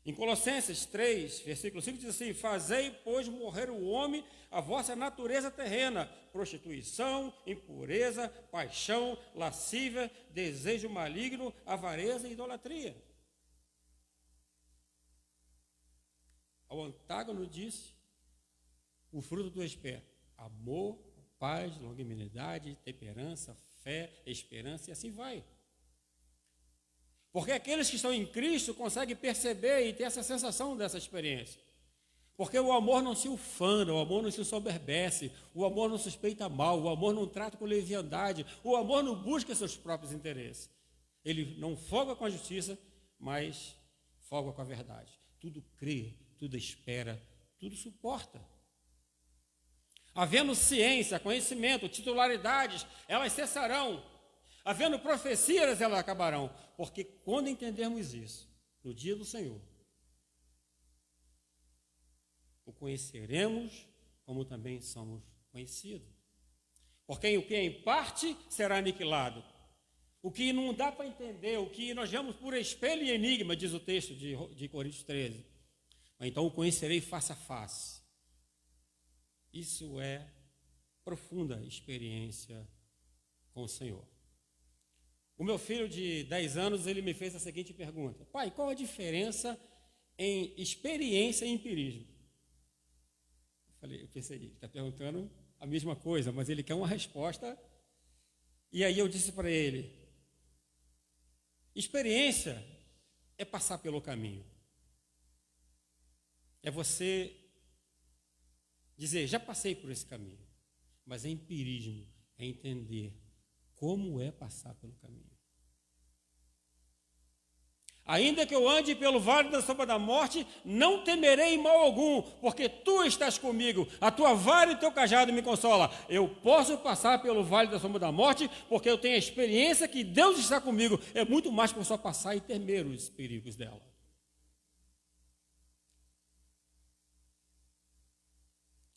Em Colossenses 3, versículo 5, diz assim: fazei, pois, morrer o homem, a vossa natureza terrena, prostituição, impureza, paixão, lascívia, desejo maligno, avareza e idolatria. Ao Antígono disse: o fruto do Espírito, amor, paz, longanimidade, temperança, fé, esperança, e assim vai. Porque aqueles que estão em Cristo conseguem perceber e ter essa sensação dessa experiência. Porque o amor não se ufana, o amor não se soberbece, o amor não suspeita mal, o amor não trata com leviandade, o amor não busca seus próprios interesses. Ele não folga com a justiça, mas folga com a verdade. Tudo crê, tudo espera, tudo suporta. Havendo ciência, conhecimento, titularidades, elas cessarão. Havendo profecias, elas acabarão. Porque quando entendermos isso, no dia do Senhor, o conheceremos como também somos conhecidos. Porque o que é em parte será aniquilado. O que não dá para entender, o que nós vemos por espelho e enigma, diz o texto de Coríntios 13. Então o conhecerei face a face. Isso é profunda experiência com o Senhor. O meu filho de 10 anos, ele me fez a seguinte pergunta: pai, qual a diferença em experiência e empirismo? Eu pensei, ele está perguntando a mesma coisa, mas ele quer uma resposta. E aí eu disse para ele: experiência é passar pelo caminho. É você dizer, já passei por esse caminho. Mas empirismo é entender como é passar pelo caminho. Ainda que eu ande pelo vale da sombra da morte, não temerei mal algum, porque tu estás comigo, a tua vara e o teu cajado me consola. Eu posso passar pelo vale da sombra da morte, porque eu tenho a experiência que Deus está comigo. É muito mais que só passar e temer os perigos dela.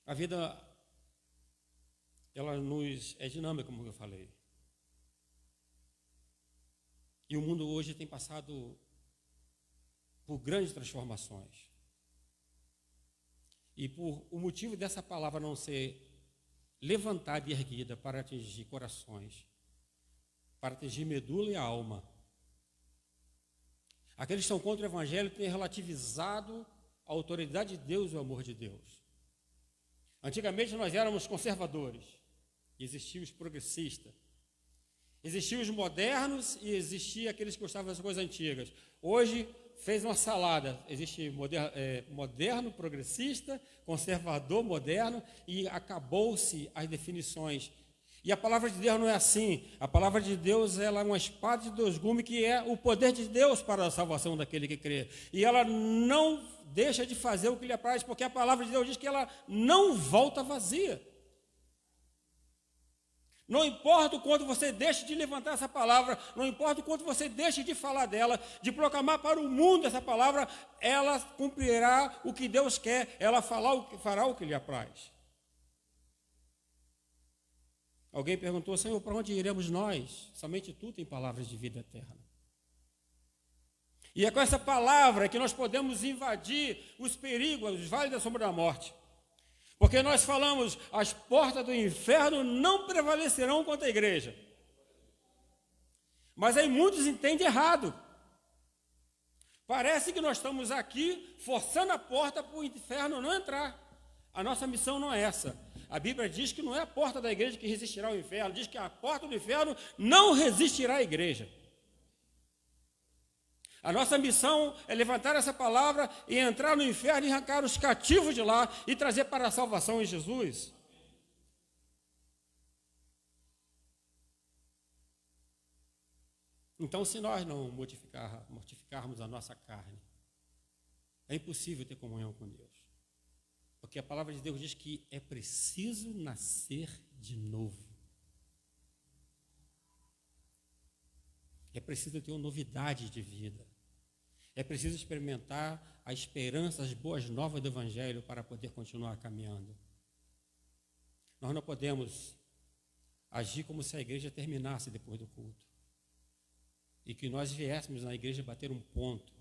A vida, ela nos é dinâmica, como eu falei. E o mundo hoje tem passado por grandes transformações. E por o motivo dessa palavra não ser levantada e erguida para atingir corações, para atingir medula e alma, aqueles que estão contra o Evangelho têm relativizado a autoridade de Deus e o amor de Deus. Antigamente nós éramos conservadores, existiam os progressistas, existiam os modernos e existiam aqueles que gostavam das coisas antigas. Hoje fez uma salada, existe moderno, progressista, conservador, moderno, e acabou-se as definições. E a palavra de Deus não é assim. A palavra de Deus ela é uma espada de dois gumes, que é o poder de Deus para a salvação daquele que crê. E ela não deixa de fazer o que lhe apraz, porque a palavra de Deus diz que ela não volta vazia. Não importa o quanto você deixe de levantar essa palavra, não importa o quanto você deixe de falar dela, de proclamar para o mundo essa palavra, ela cumprirá o que Deus quer, ela fará o que lhe apraz. Alguém perguntou, Senhor, para onde iremos nós? Somente tu tem palavras de vida eterna. E é com essa palavra que nós podemos invadir os perigos, os vales da sombra da morte. Porque nós falamos, as portas do inferno não prevalecerão contra a igreja. Mas aí muitos entendem errado. Parece que nós estamos aqui forçando a porta para o inferno não entrar. A nossa missão não é essa. A Bíblia diz que não é a porta da igreja que resistirá ao inferno, diz que a porta do inferno não resistirá à igreja. A nossa missão é levantar essa palavra e entrar no inferno e arrancar os cativos de lá e trazer para a salvação em Jesus. Então, se nós não mortificarmos a nossa carne, é impossível ter comunhão com Deus. Porque a palavra de Deus diz que é preciso nascer de novo. É preciso ter uma novidade de vida. É preciso experimentar a esperança, as boas novas do Evangelho para poder continuar caminhando. Nós não podemos agir como se a igreja terminasse depois do culto. E que nós viéssemos na igreja bater um ponto.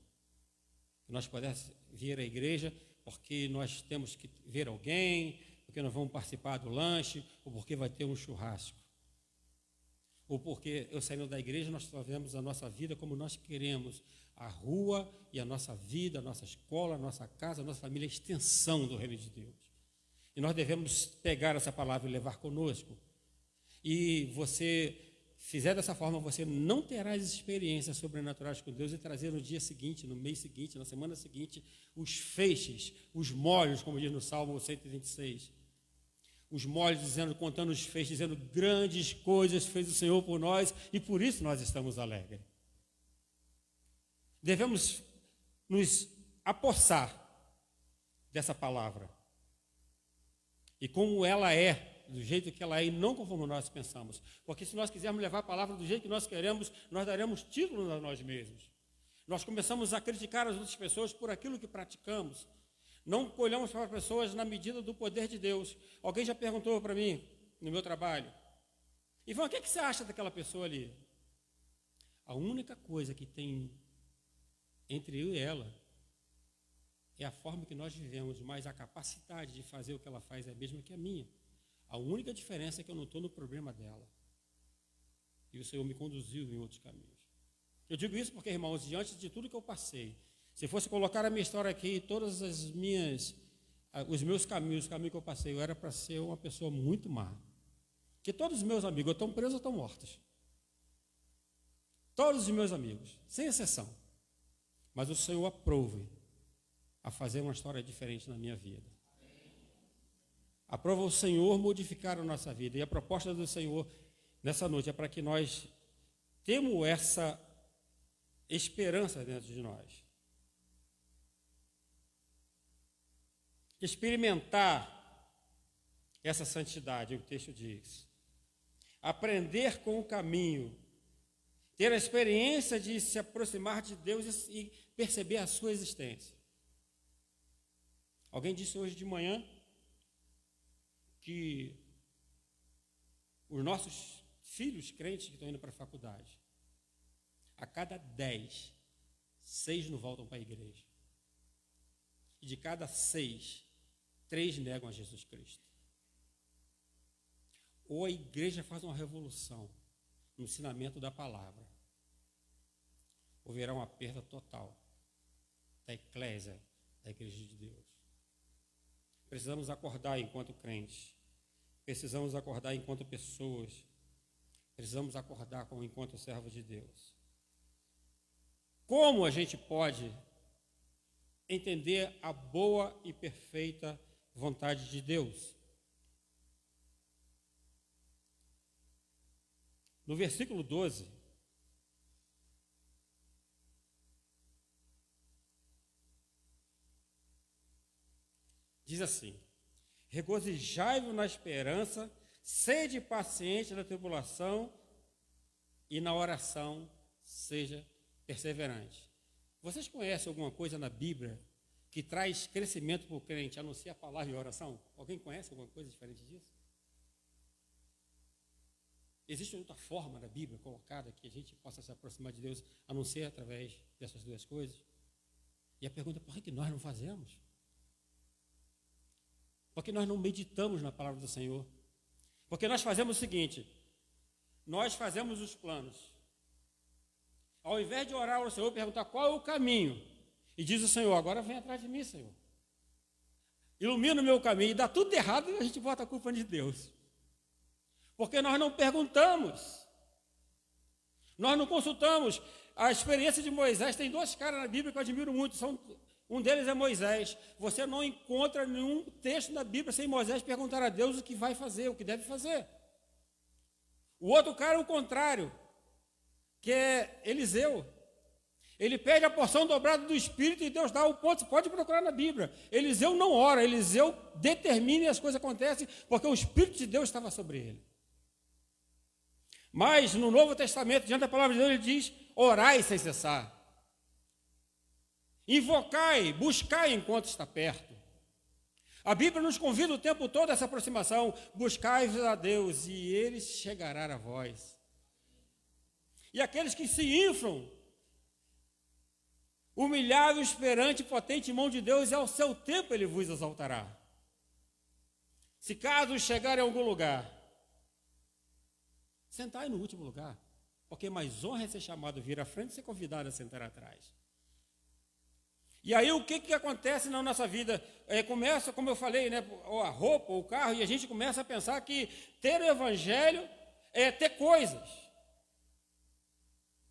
Que nós pudéssemos vir à igreja porque nós temos que ver alguém, porque nós vamos participar do lanche, ou porque vai ter um churrasco. Ou porque eu saindo da igreja, nós vivemos a nossa vida como nós queremos. A rua e a nossa vida, a nossa escola, a nossa casa, a nossa família é a extensão do reino de Deus. E nós devemos pegar essa palavra e levar conosco. E você fizer dessa forma, você não terá as experiências sobrenaturais com Deus e trazer no dia seguinte, no mês seguinte, na semana seguinte, os feixes, os molhos, como diz no Salmo 126. Os molhos dizendo, contando os feixes, dizendo grandes coisas fez o Senhor por nós e por isso nós estamos alegres. Devemos nos apossar dessa palavra. E como ela é, do jeito que ela é, e não conforme nós pensamos. Porque se nós quisermos levar a palavra do jeito que nós queremos, nós daremos título a nós mesmos. Nós começamos a criticar as outras pessoas por aquilo que praticamos. Não olhamos para as pessoas na medida do poder de Deus. Alguém já perguntou para mim, no meu trabalho, Ivan, o que você acha daquela pessoa ali? A única coisa que tem entre eu e ela é a forma que nós vivemos, mas a capacidade de fazer o que ela faz é a mesma que a minha. A única diferença é que eu não estou no problema dela. E o Senhor me conduziu em outros caminhos. Eu digo isso porque, irmãos, diante de tudo que eu passei, se fosse colocar a minha história aqui, todos os meus caminhos, os caminhos que eu passei, eu era para ser uma pessoa muito má. Porque todos os meus amigos, ou estão presos ou estão mortos. Todos os meus amigos, sem exceção. Mas o Senhor aprove a fazer uma história diferente na minha vida. Aprova o Senhor modificar a nossa vida. E a proposta do Senhor nessa noite é para que nós temos essa esperança dentro de nós. Experimentar essa santidade, o texto diz. Aprender com o caminho. Ter a experiência de se aproximar de Deus e perceber a sua existência. Alguém disse hoje de manhã que os nossos filhos crentes que estão indo para a faculdade, a cada 10, 6 não voltam para a igreja. E de cada 6, 3 negam a Jesus Cristo. Ou a igreja faz uma revolução no ensinamento da palavra, ou verá uma perda total da eclésia, da igreja de Deus. Precisamos acordar enquanto crentes, precisamos acordar enquanto pessoas, precisamos acordar enquanto servos de Deus. Como a gente pode entender a boa e perfeita vontade de Deus? No versículo 12, diz assim: regozijai-vos na esperança, Sede paciente na tribulação e na oração seja perseverante. Vocês conhecem alguma coisa na Bíblia que traz crescimento para o crente, anuncia a palavra e a oração? Alguém conhece alguma coisa diferente disso? Existe outra forma na Bíblia colocada que a gente possa se aproximar de Deus, a não ser através dessas duas coisas? E a pergunta é, por que nós não fazemos? Por que nós não meditamos na palavra do Senhor? Porque nós fazemos o seguinte, nós fazemos os planos. Ao invés de orar ao Senhor, perguntar qual é o caminho, e diz o Senhor, agora vem atrás de mim, Senhor. Ilumina o meu caminho, e dá tudo errado, e a gente bota a culpa de Deus. Porque nós não perguntamos, nós não consultamos. A experiência de Moisés, tem dois caras na Bíblia que eu admiro muito, um deles é Moisés. Você não encontra nenhum texto na Bíblia sem Moisés perguntar a Deus o que vai fazer, o que deve fazer. O outro cara é o contrário, que é Eliseu. Ele pede a porção dobrada do Espírito e Deus dá o ponto. Você pode procurar na Bíblia. Eliseu não ora, Eliseu determina e as coisas acontecem porque o Espírito de Deus estava sobre ele. Mas no Novo Testamento, diante da palavra de Deus, ele diz, orai sem cessar. Invocai, buscai enquanto está perto. A Bíblia nos convida o tempo todo a essa aproximação. Buscai a Deus e Ele chegará a vós. E aqueles que se inflam, humilhados perante a potente mão de Deus, e ao seu tempo Ele vos exaltará. Se caso chegar em algum lugar, sentai no último lugar, porque mais honra é ser chamado a vir à frente e ser convidado a sentar atrás. E aí o que acontece na nossa vida? Começa, como eu falei, né, a roupa, o carro, e a gente começa a pensar que ter o evangelho é ter coisas.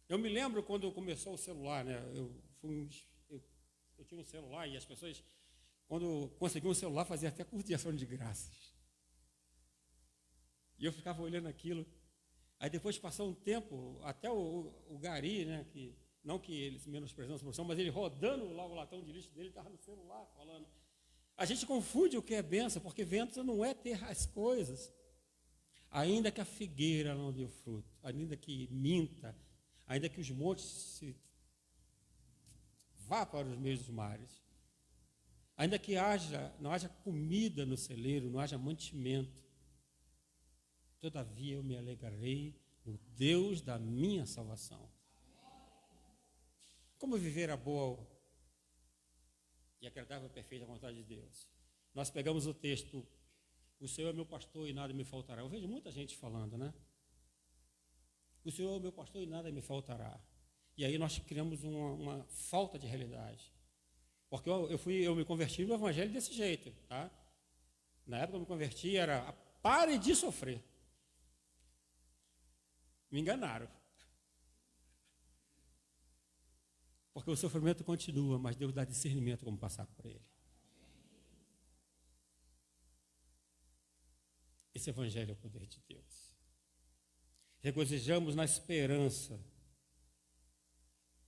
Eu me lembro quando começou o celular, né, eu tinha um celular e as pessoas, quando conseguiam um celular, faziam até curso de ação de graças. E eu ficava olhando aquilo. Aí depois passou um tempo, até o Gari, né, que não que ele menosprezando essa profissão, mas ele rodando lá o latão de lixo dele, estava no celular falando. A gente confunde o que é bênção, porque bênção não é ter as coisas. Ainda que a figueira não dê fruto, ainda que minta, ainda que os montes se vá para os meios dos mares, ainda que não haja comida no celeiro, não haja mantimento, todavia eu me alegrarei no Deus da minha salvação. Como viver a boa e agradável e perfeita vontade de Deus? Nós pegamos o texto, o Senhor é meu pastor e nada me faltará. Eu vejo muita gente falando, né? O Senhor é meu pastor e nada me faltará. E aí nós criamos uma falta de realidade. Porque eu me converti no evangelho desse jeito, tá? Na época eu me converti, era pare de sofrer. Me enganaram. Porque o sofrimento continua, mas Deus dá discernimento como passar por ele. Esse evangelho é o poder de Deus. Regozijamos na esperança.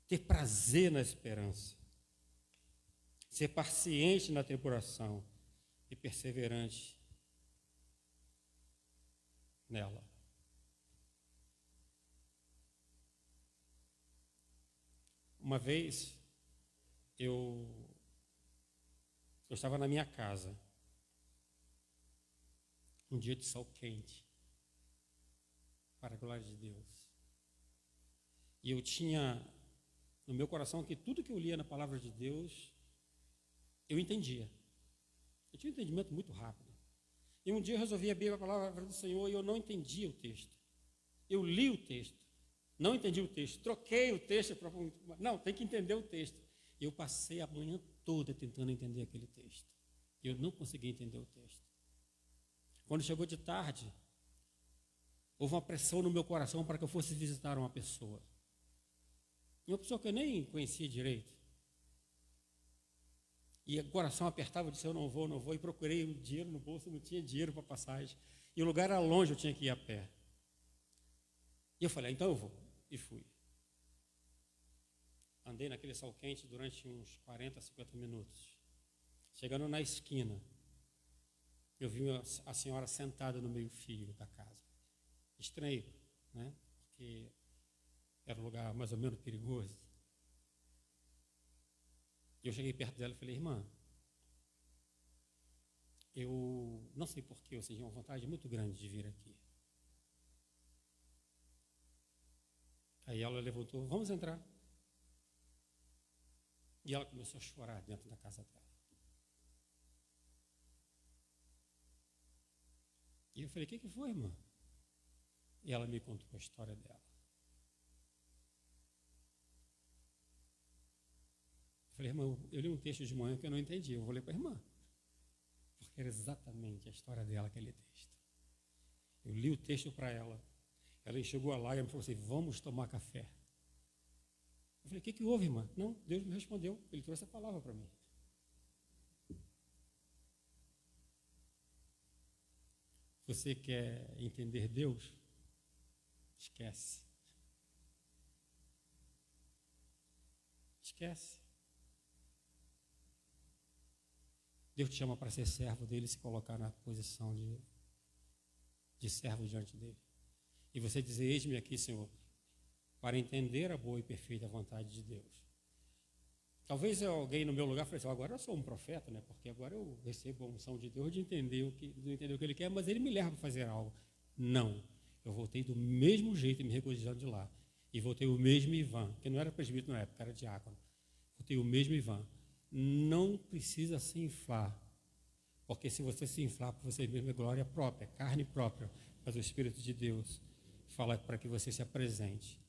Ter prazer na esperança. Ser paciente na tribulação e perseverante nela. Uma vez, eu estava na minha casa, um dia de sol quente, para a glória de Deus. E eu tinha no meu coração que tudo que eu lia na palavra de Deus, eu entendia. Eu tinha um entendimento muito rápido. E um dia eu resolvi abrir a palavra do Senhor e eu não entendia o texto. Eu li o texto. Não entendi o texto, troquei o texto, não, tem que entender o texto. Eu passei a manhã toda tentando entender aquele texto. Eu não consegui entender o texto. Quando chegou de tarde, houve uma pressão no meu coração para que eu fosse visitar uma pessoa. Uma pessoa que eu nem conhecia direito. E o coração apertava, eu disse, eu não vou, e procurei dinheiro no bolso, não tinha dinheiro para passagem. E o lugar era longe, eu tinha que ir a pé. E eu falei, então eu vou. E fui. Andei naquele sol quente durante uns 40, 50 minutos. Chegando na esquina, eu vi a senhora sentada no meio-fio da casa. Estranhei, né? Porque era um lugar mais ou menos perigoso. E eu cheguei perto dela e falei, irmã, eu não sei porquê, eu senti uma vontade muito grande de vir aqui. Aí ela levantou, vamos entrar. E ela começou a chorar dentro da casa dela. E eu falei, o que foi, irmã? E ela me contou a história dela. Eu falei, irmã, eu li um texto de manhã que eu não entendi, eu vou ler para a irmã. Porque era exatamente a história dela, aquele texto. Eu li o texto para ela. Ela enxugou a lágrima e falou assim, vamos tomar café. Eu falei, o que houve, irmã? Não, Deus me respondeu, Ele trouxe a palavra para mim. Você quer entender Deus? Esquece. Esquece. Deus te chama para ser servo dele e se colocar na posição de servo diante dele. E você dizer, eis-me aqui, Senhor, para entender a boa e perfeita vontade de Deus. Talvez alguém no meu lugar fale assim, agora eu sou um profeta, né? Porque agora eu recebo a unção de Deus de entender o que Ele quer, mas Ele me leva a fazer algo. Não. Eu voltei do mesmo jeito, me regozijando de lá. E voltei o mesmo Ivan, que não era presbítero na época, era diácono. Voltei o mesmo Ivan. Não precisa se inflar. Porque se você se inflar por você mesmo é glória própria, é carne própria. Mas o Espírito de Deus fala para que você se apresente.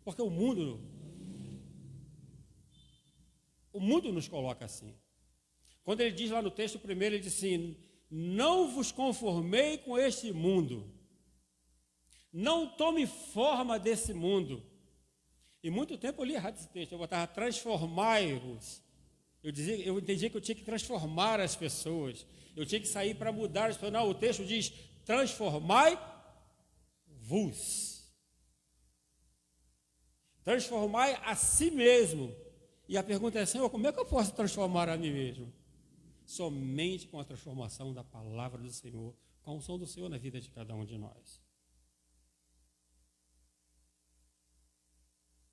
Porque o mundo nos coloca assim. Quando ele diz lá no texto primeiro, ele diz assim, não vos conformei com este mundo. Não tome forma desse mundo. E muito tempo eu li errado esse texto. Eu botava transformai-vos. Eu entendi que eu tinha que transformar as pessoas. Eu tinha que sair para mudar as pessoas. Não, o texto diz transformai-vos. Transformai a si mesmo. E a pergunta é, Senhor, como é que eu posso transformar a mim mesmo? Somente com a transformação da palavra do Senhor, com a unção do Senhor na vida de cada um de nós.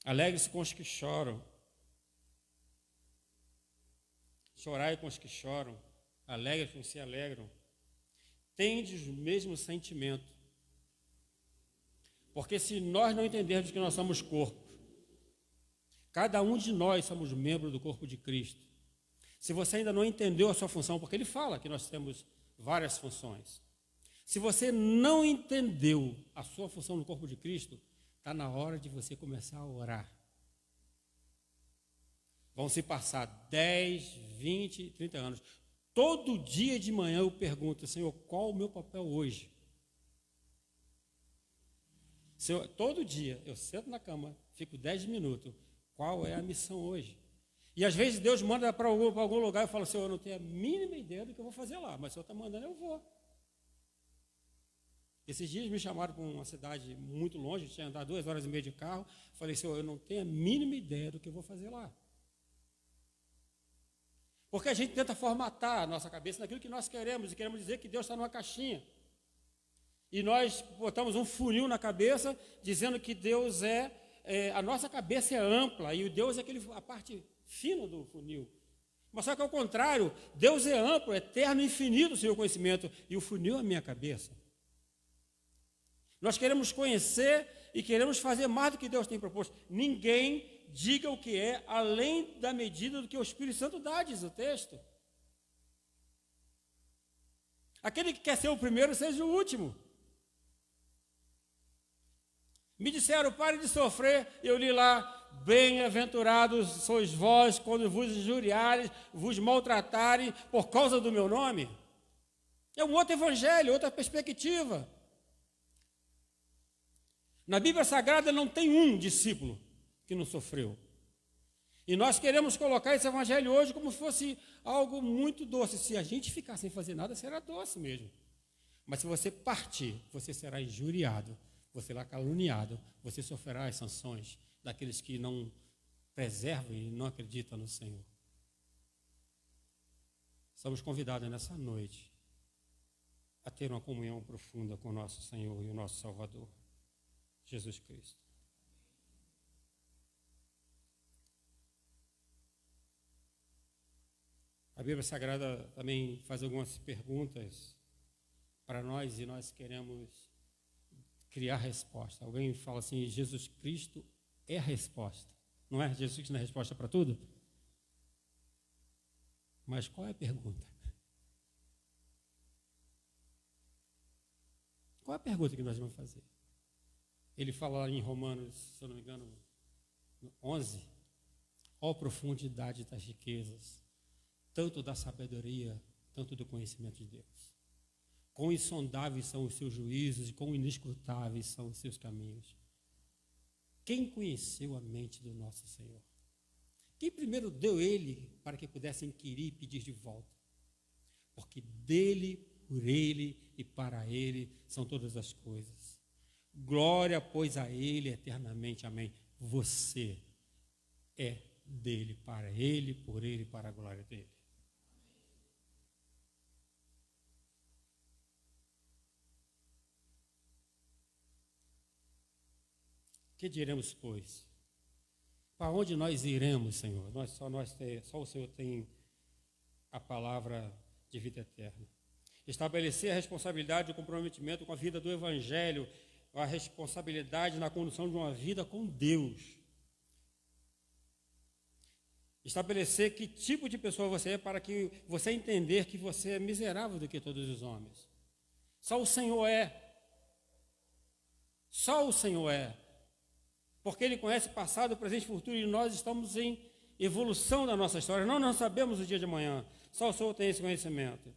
Alegre-se com os que choram. Chorai com os que choram. Alegre com os que se alegram. Tendes o mesmo sentimento. Porque se nós não entendermos que nós somos corpo, cada um de nós somos membro do corpo de Cristo. Se você ainda não entendeu a sua função, porque ele fala que nós temos várias funções. Se você não entendeu a sua função no corpo de Cristo, está na hora de você começar a orar. Vão se passar 10, 20, 30 anos. Todo dia de manhã eu pergunto, Senhor, qual o meu papel hoje? Senhor, todo dia eu sento na cama, fico 10 minutos. Qual é a missão hoje? E às vezes Deus manda para algum lugar e eu falo, Senhor, eu não tenho a mínima ideia do que eu vou fazer lá, mas se o Senhor está mandando, eu vou. Esses dias me chamaram para uma cidade muito longe, tinha andado 2h30 de carro. Falei, Senhor, eu não tenho a mínima ideia do que eu vou fazer lá. Porque a gente tenta formatar a nossa cabeça naquilo que nós queremos, e queremos dizer que Deus está numa caixinha. E nós botamos um funil na cabeça, dizendo que Deus a nossa cabeça é ampla, e o Deus é a parte fina do funil. Mas só que ao contrário, Deus é amplo, eterno, infinito o seu conhecimento, e o funil é a minha cabeça. Nós queremos conhecer e queremos fazer mais do que Deus tem proposto. Ninguém diga o que é além da medida do que o Espírito Santo dá, diz o texto. Aquele que quer ser o primeiro, seja o último. Me disseram, pare de sofrer. Eu li lá, bem-aventurados sois vós quando vos injuriarem, vos maltratarem por causa do meu nome. É um outro evangelho, outra perspectiva. Na Bíblia Sagrada não tem um discípulo que não sofreu. E nós queremos colocar esse evangelho hoje como se fosse algo muito doce. Se a gente ficar sem fazer nada, será doce mesmo. Mas se você partir, você será injuriado, você será caluniado, você sofrerá as sanções daqueles que não preservam e não acreditam no Senhor. Somos convidados nessa noite a ter uma comunhão profunda com o nosso Senhor e o nosso Salvador, Jesus Cristo. A Bíblia Sagrada também faz algumas perguntas para nós e nós queremos criar resposta. Alguém fala assim, Jesus Cristo é a resposta. Não é? Jesus Cristo não é a resposta para tudo? Mas qual é a pergunta? Qual é a pergunta que nós vamos fazer? Ele fala lá em Romanos, se eu não me engano, 11, ó profundidade das riquezas, tanto da sabedoria, tanto do conhecimento de Deus. Quão insondáveis são os seus juízos e quão inescrutáveis são os seus caminhos. Quem conheceu a mente do nosso Senhor? Quem primeiro deu ele para que pudesse inquirir e pedir de volta? Porque dele, por ele e para ele são todas as coisas. Glória, pois, a ele eternamente. Amém. Você é dele, para ele, por ele e para a glória dele. Que diremos, pois? Para onde nós iremos, Senhor? Só o Senhor tem a palavra de vida eterna. Estabelecer a responsabilidade e o comprometimento com a vida do Evangelho, a responsabilidade na condução de uma vida com Deus. Estabelecer que tipo de pessoa você é para que você entender que você é miserável do que todos os homens. Só o Senhor é. Só o Senhor é. Porque Ele conhece passado, presente e futuro, e nós estamos em evolução da nossa história. Não sabemos o dia de amanhã. Só o Senhor tem esse conhecimento.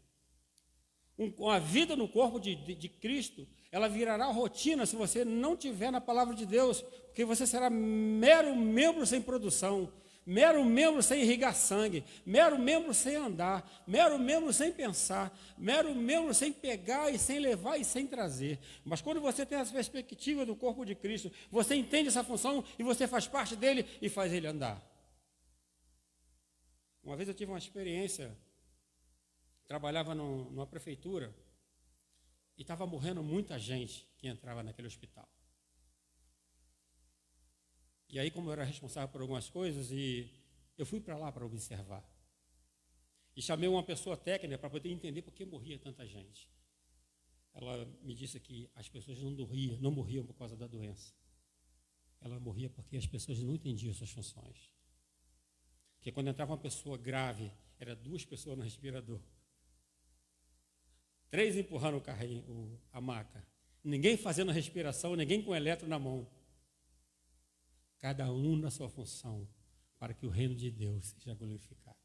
A vida no corpo de Cristo, ela virará rotina se você não tiver na palavra de Deus, porque você será mero membro sem produção, mero membro sem irrigar sangue, mero membro sem andar, mero membro sem pensar, mero membro sem pegar e sem levar e sem trazer. Mas quando você tem essa perspectiva do corpo de Cristo, você entende essa função e você faz parte dele e faz ele andar. Uma vez eu tive uma experiência, trabalhava numa prefeitura e estava morrendo muita gente que entrava naquele hospital. E aí, como eu era responsável por algumas coisas, e eu fui para lá para observar. E chamei uma pessoa técnica para poder entender por que morria tanta gente. Ela me disse que as pessoas não morriam por causa da doença. Ela morria porque as pessoas não entendiam suas funções. Porque quando entrava uma pessoa grave, era 2 pessoas no respirador. 3 empurrando o carrinho, a maca. Ninguém fazendo respiração, ninguém com eletro na mão. Cada um na sua função, para que o reino de Deus seja glorificado.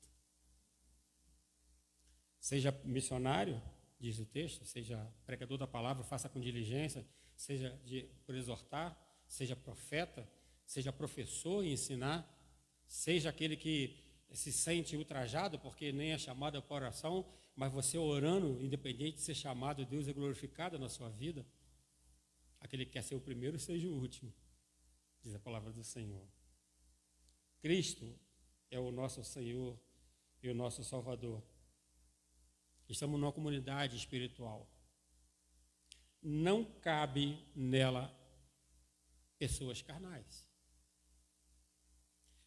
Seja missionário, diz o texto, seja pregador da palavra, faça com diligência, seja por exortar, seja profeta, seja professor e ensinar, seja aquele que se sente ultrajado porque nem é chamado para oração, mas você orando, independente de ser chamado, Deus é glorificado na sua vida. Aquele que quer ser o primeiro, seja o último, diz a palavra do Senhor. Cristo é o nosso Senhor e o nosso Salvador. Estamos numa comunidade espiritual. Não cabe nela pessoas carnais.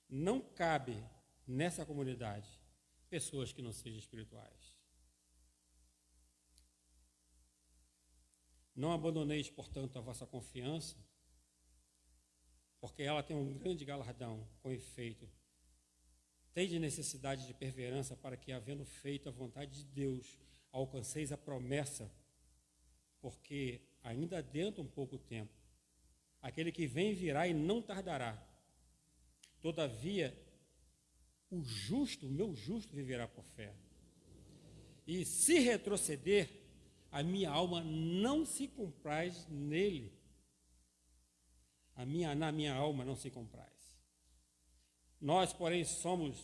Não cabe nessa comunidade pessoas que não sejam espirituais. Não abandoneis, portanto, a vossa confiança, porque ela tem um grande galardão, com efeito. Tende necessidade de perseverança para que, havendo feito a vontade de Deus, alcanceis a promessa, porque ainda dentro um pouco tempo, aquele que vem virá e não tardará. Todavia, o meu justo viverá por fé. E se retroceder, a minha alma não se compraz nele. Na minha alma não se compraz. Nós, porém,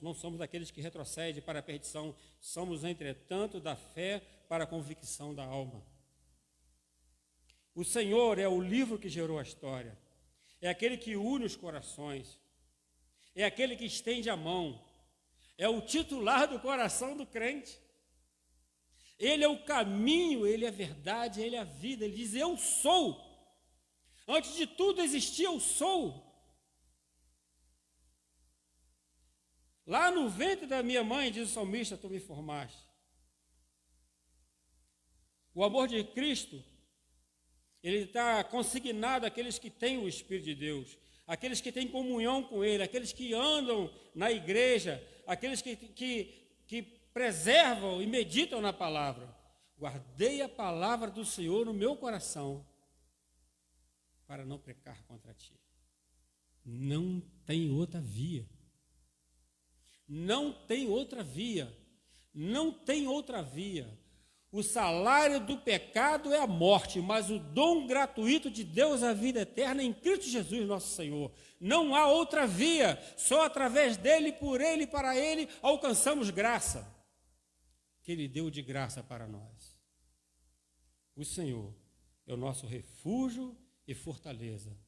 não somos daqueles que retrocedem para a perdição, somos, entretanto, da fé para a convicção da alma. O Senhor é o livro que gerou a história, é aquele que une os corações, é aquele que estende a mão, é o titular do coração do crente. Ele é o caminho, Ele é a verdade, Ele é a vida. Ele diz: eu sou. Antes de tudo existir, eu sou. Lá no ventre da minha mãe, diz o salmista, tu me formaste. O amor de Cristo, ele está consignado àqueles que têm o Espírito de Deus, aqueles que têm comunhão com Ele, aqueles que andam na igreja, aqueles que preservam e meditam na palavra. Guardei a palavra do Senhor no meu coração, para não pecar contra ti. Não tem outra via. Não tem outra via. Não tem outra via. O salário do pecado é a morte, mas o dom gratuito de Deus é a vida eterna em Cristo Jesus, nosso Senhor. Não há outra via. Só através dele, por ele e para ele, alcançamos graça, que ele deu de graça para nós. O Senhor é o nosso refúgio e fortaleza,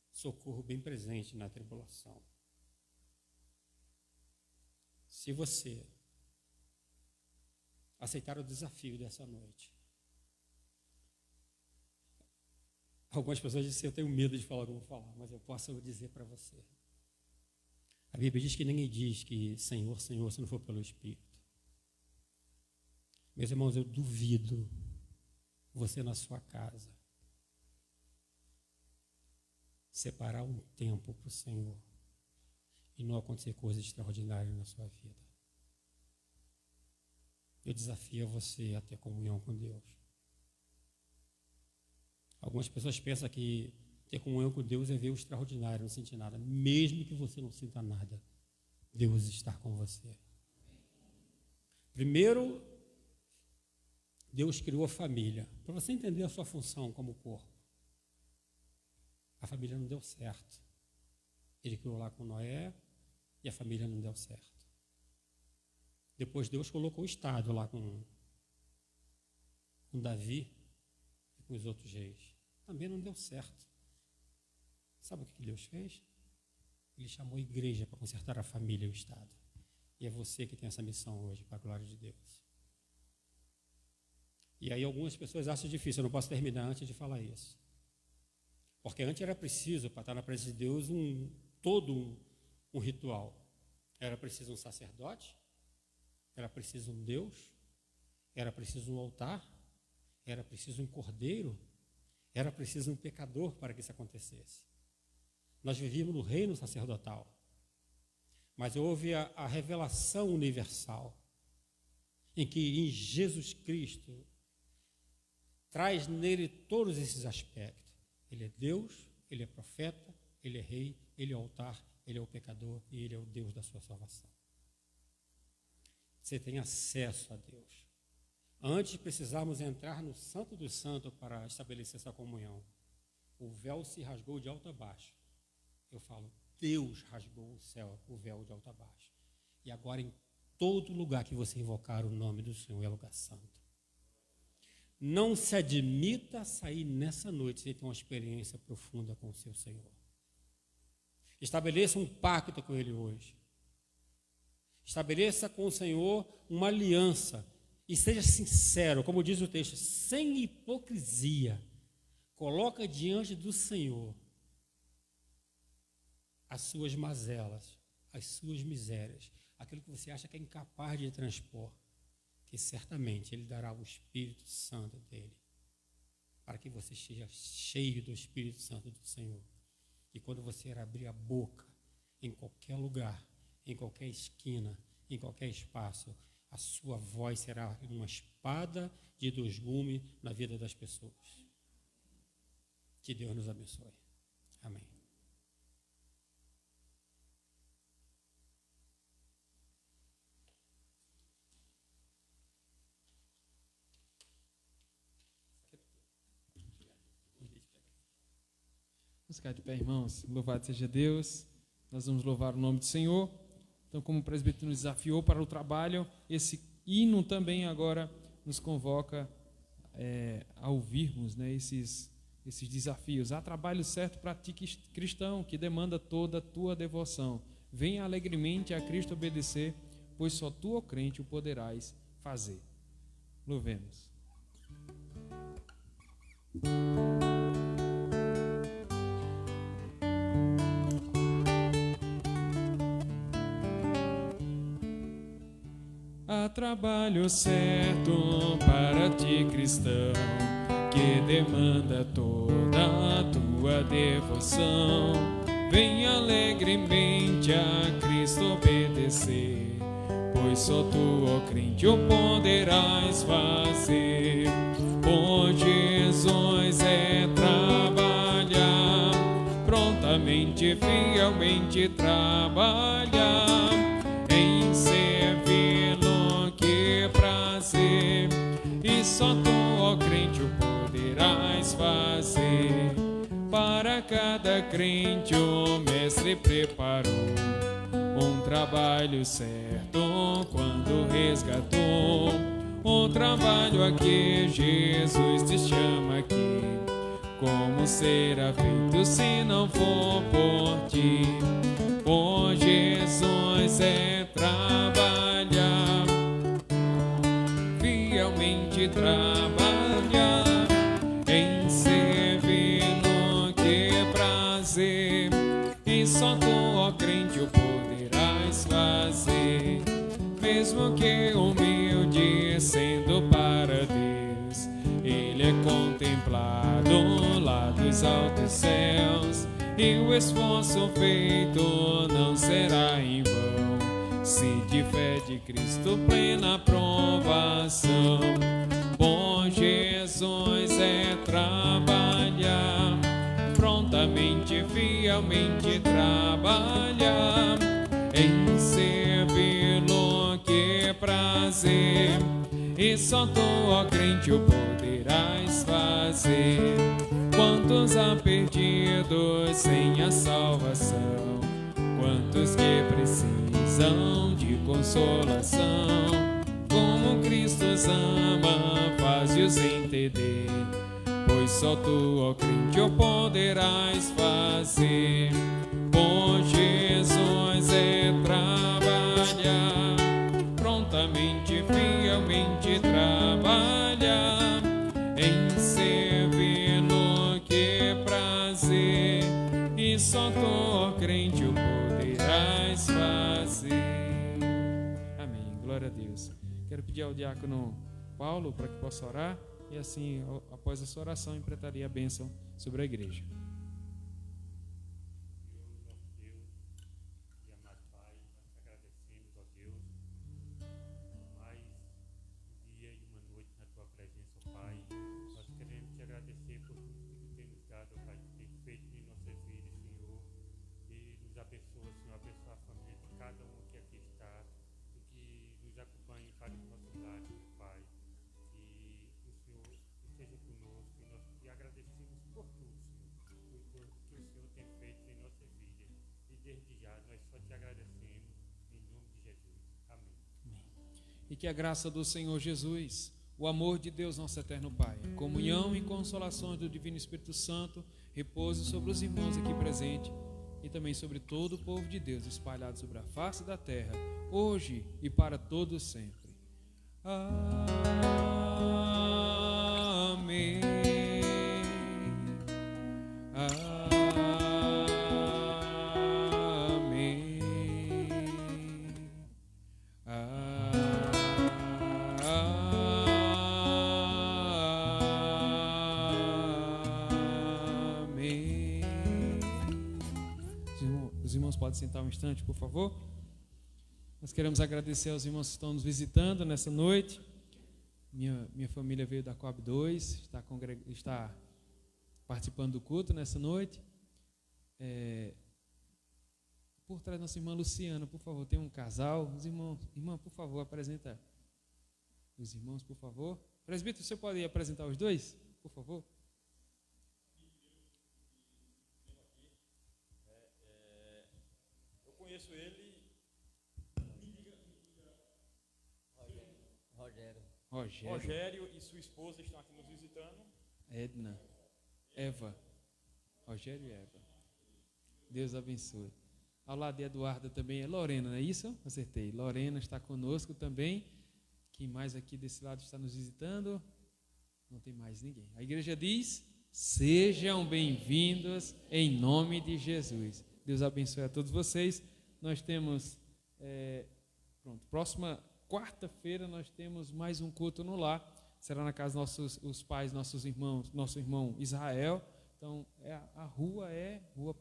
socorro bem presente na tribulação. Se você aceitar o desafio dessa noite, algumas pessoas dizem: eu tenho medo de falar o que eu vou falar, mas eu posso dizer para você. A Bíblia diz que ninguém diz que Senhor, Senhor, se não for pelo Espírito. Meus irmãos, eu duvido você na sua casa separar um tempo para o Senhor e não acontecer coisas extraordinárias na sua vida. Eu desafio você a ter comunhão com Deus. Algumas pessoas pensam que ter comunhão com Deus é ver o extraordinário, não sentir nada. Mesmo que você não sinta nada, Deus está com você. Primeiro, Deus criou a família, para você entender a sua função como corpo. A família não deu certo. Ele criou lá com Noé e a família não deu certo. Depois Deus colocou o Estado lá com Davi e com os outros reis. Também não deu certo. Sabe o que Deus fez? Ele chamou a igreja para consertar a família e o Estado. E é você que tem essa missão hoje, para a glória de Deus. E aí algumas pessoas acham difícil, eu não posso terminar antes de falar isso. Porque antes era preciso, para estar na presença de Deus, todo um ritual. Era preciso um sacerdote, era preciso um Deus, era preciso um altar, era preciso um cordeiro, era preciso um pecador para que isso acontecesse. Nós vivíamos no reino sacerdotal, mas houve a revelação universal, em que em Jesus Cristo traz nele todos esses aspectos. Ele é Deus, ele é profeta, ele é rei, ele é o altar, ele é o pecador e ele é o Deus da sua salvação. Você tem acesso a Deus. Antes de precisarmos entrar no Santo dos Santos para estabelecer essa comunhão, o véu se rasgou de alto a baixo. Eu falo, Deus rasgou o céu, o véu de alto a baixo. E agora em todo lugar que você invocar o nome do Senhor é lugar santo. Não se admita a sair nessa noite sem ter uma experiência profunda com o seu Senhor. Estabeleça um pacto com Ele hoje. Estabeleça com o Senhor uma aliança. E seja sincero, como diz o texto, sem hipocrisia. Coloca diante do Senhor as suas mazelas, as suas misérias, aquilo que você acha que é incapaz de transpor. Que certamente Ele dará o Espírito Santo dEle, para que você esteja cheio do Espírito Santo do Senhor. E quando você abrir a boca, em qualquer lugar, em qualquer esquina, em qualquer espaço, a sua voz será uma espada de dois gumes na vida das pessoas. Que Deus nos abençoe. Amém. Vamos ficar de pé, irmãos. Louvado seja Deus. Nós vamos louvar o nome do Senhor. Então, como o presbítero nos desafiou para o trabalho, esse hino também agora nos convoca a ouvirmos, né, esses desafios. Há trabalho certo para ti, cristão, que demanda toda a tua devoção. Venha alegremente a Cristo obedecer, pois só tu, ó crente, o poderás fazer. Louvemos. Há trabalho certo para ti, cristão, que demanda toda a tua devoção. Vem alegremente a Cristo obedecer, pois só tu, ó crente, o poderás fazer. Por Jesus é trabalhar, prontamente, fielmente trabalhar, em servi-lo que prazer, e só tu, ó crente, o poderás fazer. Para cada crente o mestre preparou um trabalho certo quando resgatou, um trabalho a que Jesus te chama aqui. Como será feito se não for por ti? Por Jesus é trabalhar, fielmente trabalhar, em servir-no que prazer, e só tu, ó crente, o poderás fazer. Mesmo que humilde, sendo para Deus, Ele é contemplado lá dos altos céus, e o esforço feito não será em vão, se de fé de Cristo plena aprovação. Bom Jesus é trabalhar, prontamente, fielmente trabalhar, em servi-lo que prazer, e só tu, ó crente, o poderás fazer. Quantos há perdidos sem a salvação, quantos que precisam de consolação, como Cristo os ama, faz-os entender, pois só tu, ó crente, o poderás fazer. Por Jesus é trabalhar, prontamente, fielmente trabalhar, em servi-lo que prazer, e só tu, ó crente, o poderás fazer. Amém. Glória a Deus. Quero pedir ao diácono Paulo para que possa orar, e assim, após essa oração, empreitaria a bênção sobre a igreja. E que a graça do Senhor Jesus, o amor de Deus, nosso eterno Pai, a comunhão e consolações do Divino Espírito Santo repouse sobre os irmãos aqui presentes e também sobre todo o povo de Deus espalhado sobre a face da terra, hoje e para todos sempre. Amém. Os irmãos podem sentar um instante, por favor. Nós queremos agradecer aos irmãos que estão nos visitando nessa noite. Minha família veio da Coab 2, está participando do culto nessa noite. Por trás da nossa irmã Luciana, por favor, tem um casal. Os irmãos, irmã, por favor, apresenta os irmãos, por favor. Presbítero, você pode apresentar os dois, por favor? Eu conheço ele. Rogério e sua esposa estão aqui nos visitando. Edna, Eva. Rogério e Eva. Deus abençoe. Ao lado de Eduarda também é Lorena, não é isso? Acertei. Lorena está conosco também. Quem mais aqui desse lado está nos visitando? Não tem mais ninguém. A igreja diz: sejam bem-vindos em nome de Jesus. Deus abençoe a todos vocês. Nós temos, próxima quarta-feira nós temos mais um culto no lar. Será na casa dos nossos pais, nossos irmãos, nosso irmão Israel. Então, a rua é rua...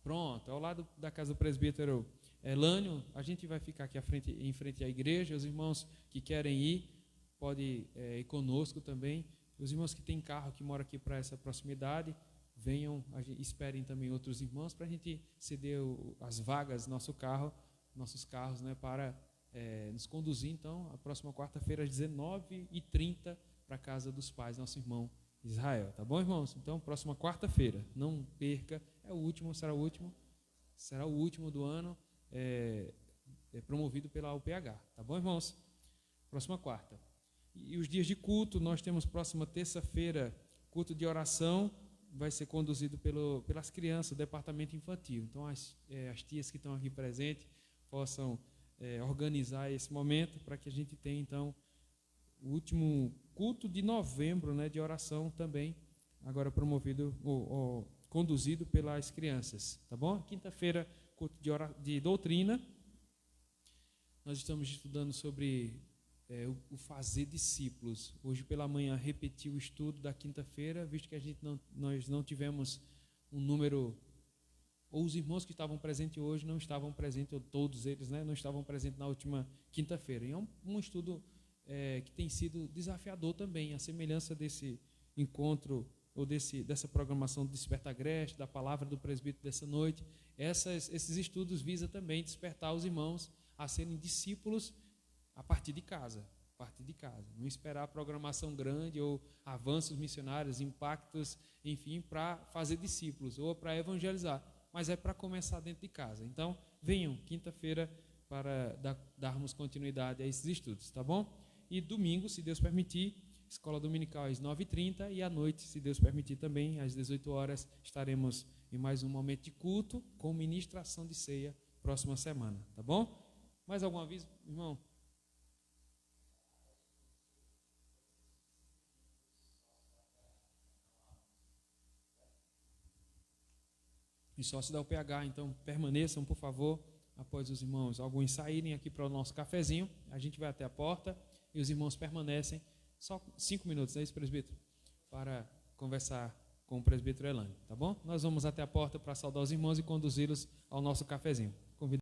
Pronto, ao lado da casa do presbítero Elânio. A gente vai ficar aqui em frente à igreja. Os irmãos que querem ir, podem ir conosco também. Os irmãos que têm carro, que moram aqui para essa proximidade, venham, esperem também outros irmãos para a gente ceder as vagas, nossos carros, né, para nos conduzir, então, a próxima quarta-feira, às 19h30, para a casa dos pais, nosso irmão Israel. Tá bom, irmãos? Então, próxima quarta-feira, não perca, será o último do ano, promovido pela UPH. Tá bom, irmãos? Próxima quarta. E os dias de culto, nós temos próxima terça-feira, culto de oração, vai ser conduzido pelas crianças do departamento infantil. Então, as tias que estão aqui presentes possam organizar esse momento para que a gente tenha, então, o último culto de novembro, né, de oração também, agora promovido ou conduzido pelas crianças. Tá bom? Quinta-feira, culto de doutrina. Nós estamos estudando sobre o fazer discípulos. Hoje pela manhã repeti o estudo da quinta-feira, visto que nós não tivemos um número, ou os irmãos que estavam presentes hoje não estavam presentes, ou todos eles, né, não estavam presentes na última quinta-feira. E é um estudo que tem sido desafiador também, a semelhança desse encontro ou dessa programação do Desperta Agreste, da palavra do presbítero dessa noite. Esses estudos visam também despertar os irmãos a serem discípulos a partir de casa, não esperar programação grande ou avanços missionários, impactos, enfim, para fazer discípulos ou para evangelizar, mas é para começar dentro de casa. Então, venham quinta-feira para darmos continuidade a esses estudos, tá bom? E domingo, se Deus permitir, escola dominical às 9h30 e à noite, se Deus permitir também, às 18 horas, estaremos em mais um momento de culto com ministração de ceia próxima semana, tá bom? Mais algum aviso, irmão? E sócios da UPH, então permaneçam, por favor, após os irmãos, alguns saírem aqui para o nosso cafezinho, a gente vai até a porta e os irmãos permanecem só 5 minutos, é isso, presbítero? Para conversar com o presbítero Elânio, tá bom? Nós vamos até a porta para saudar os irmãos e conduzi-los ao nosso cafezinho.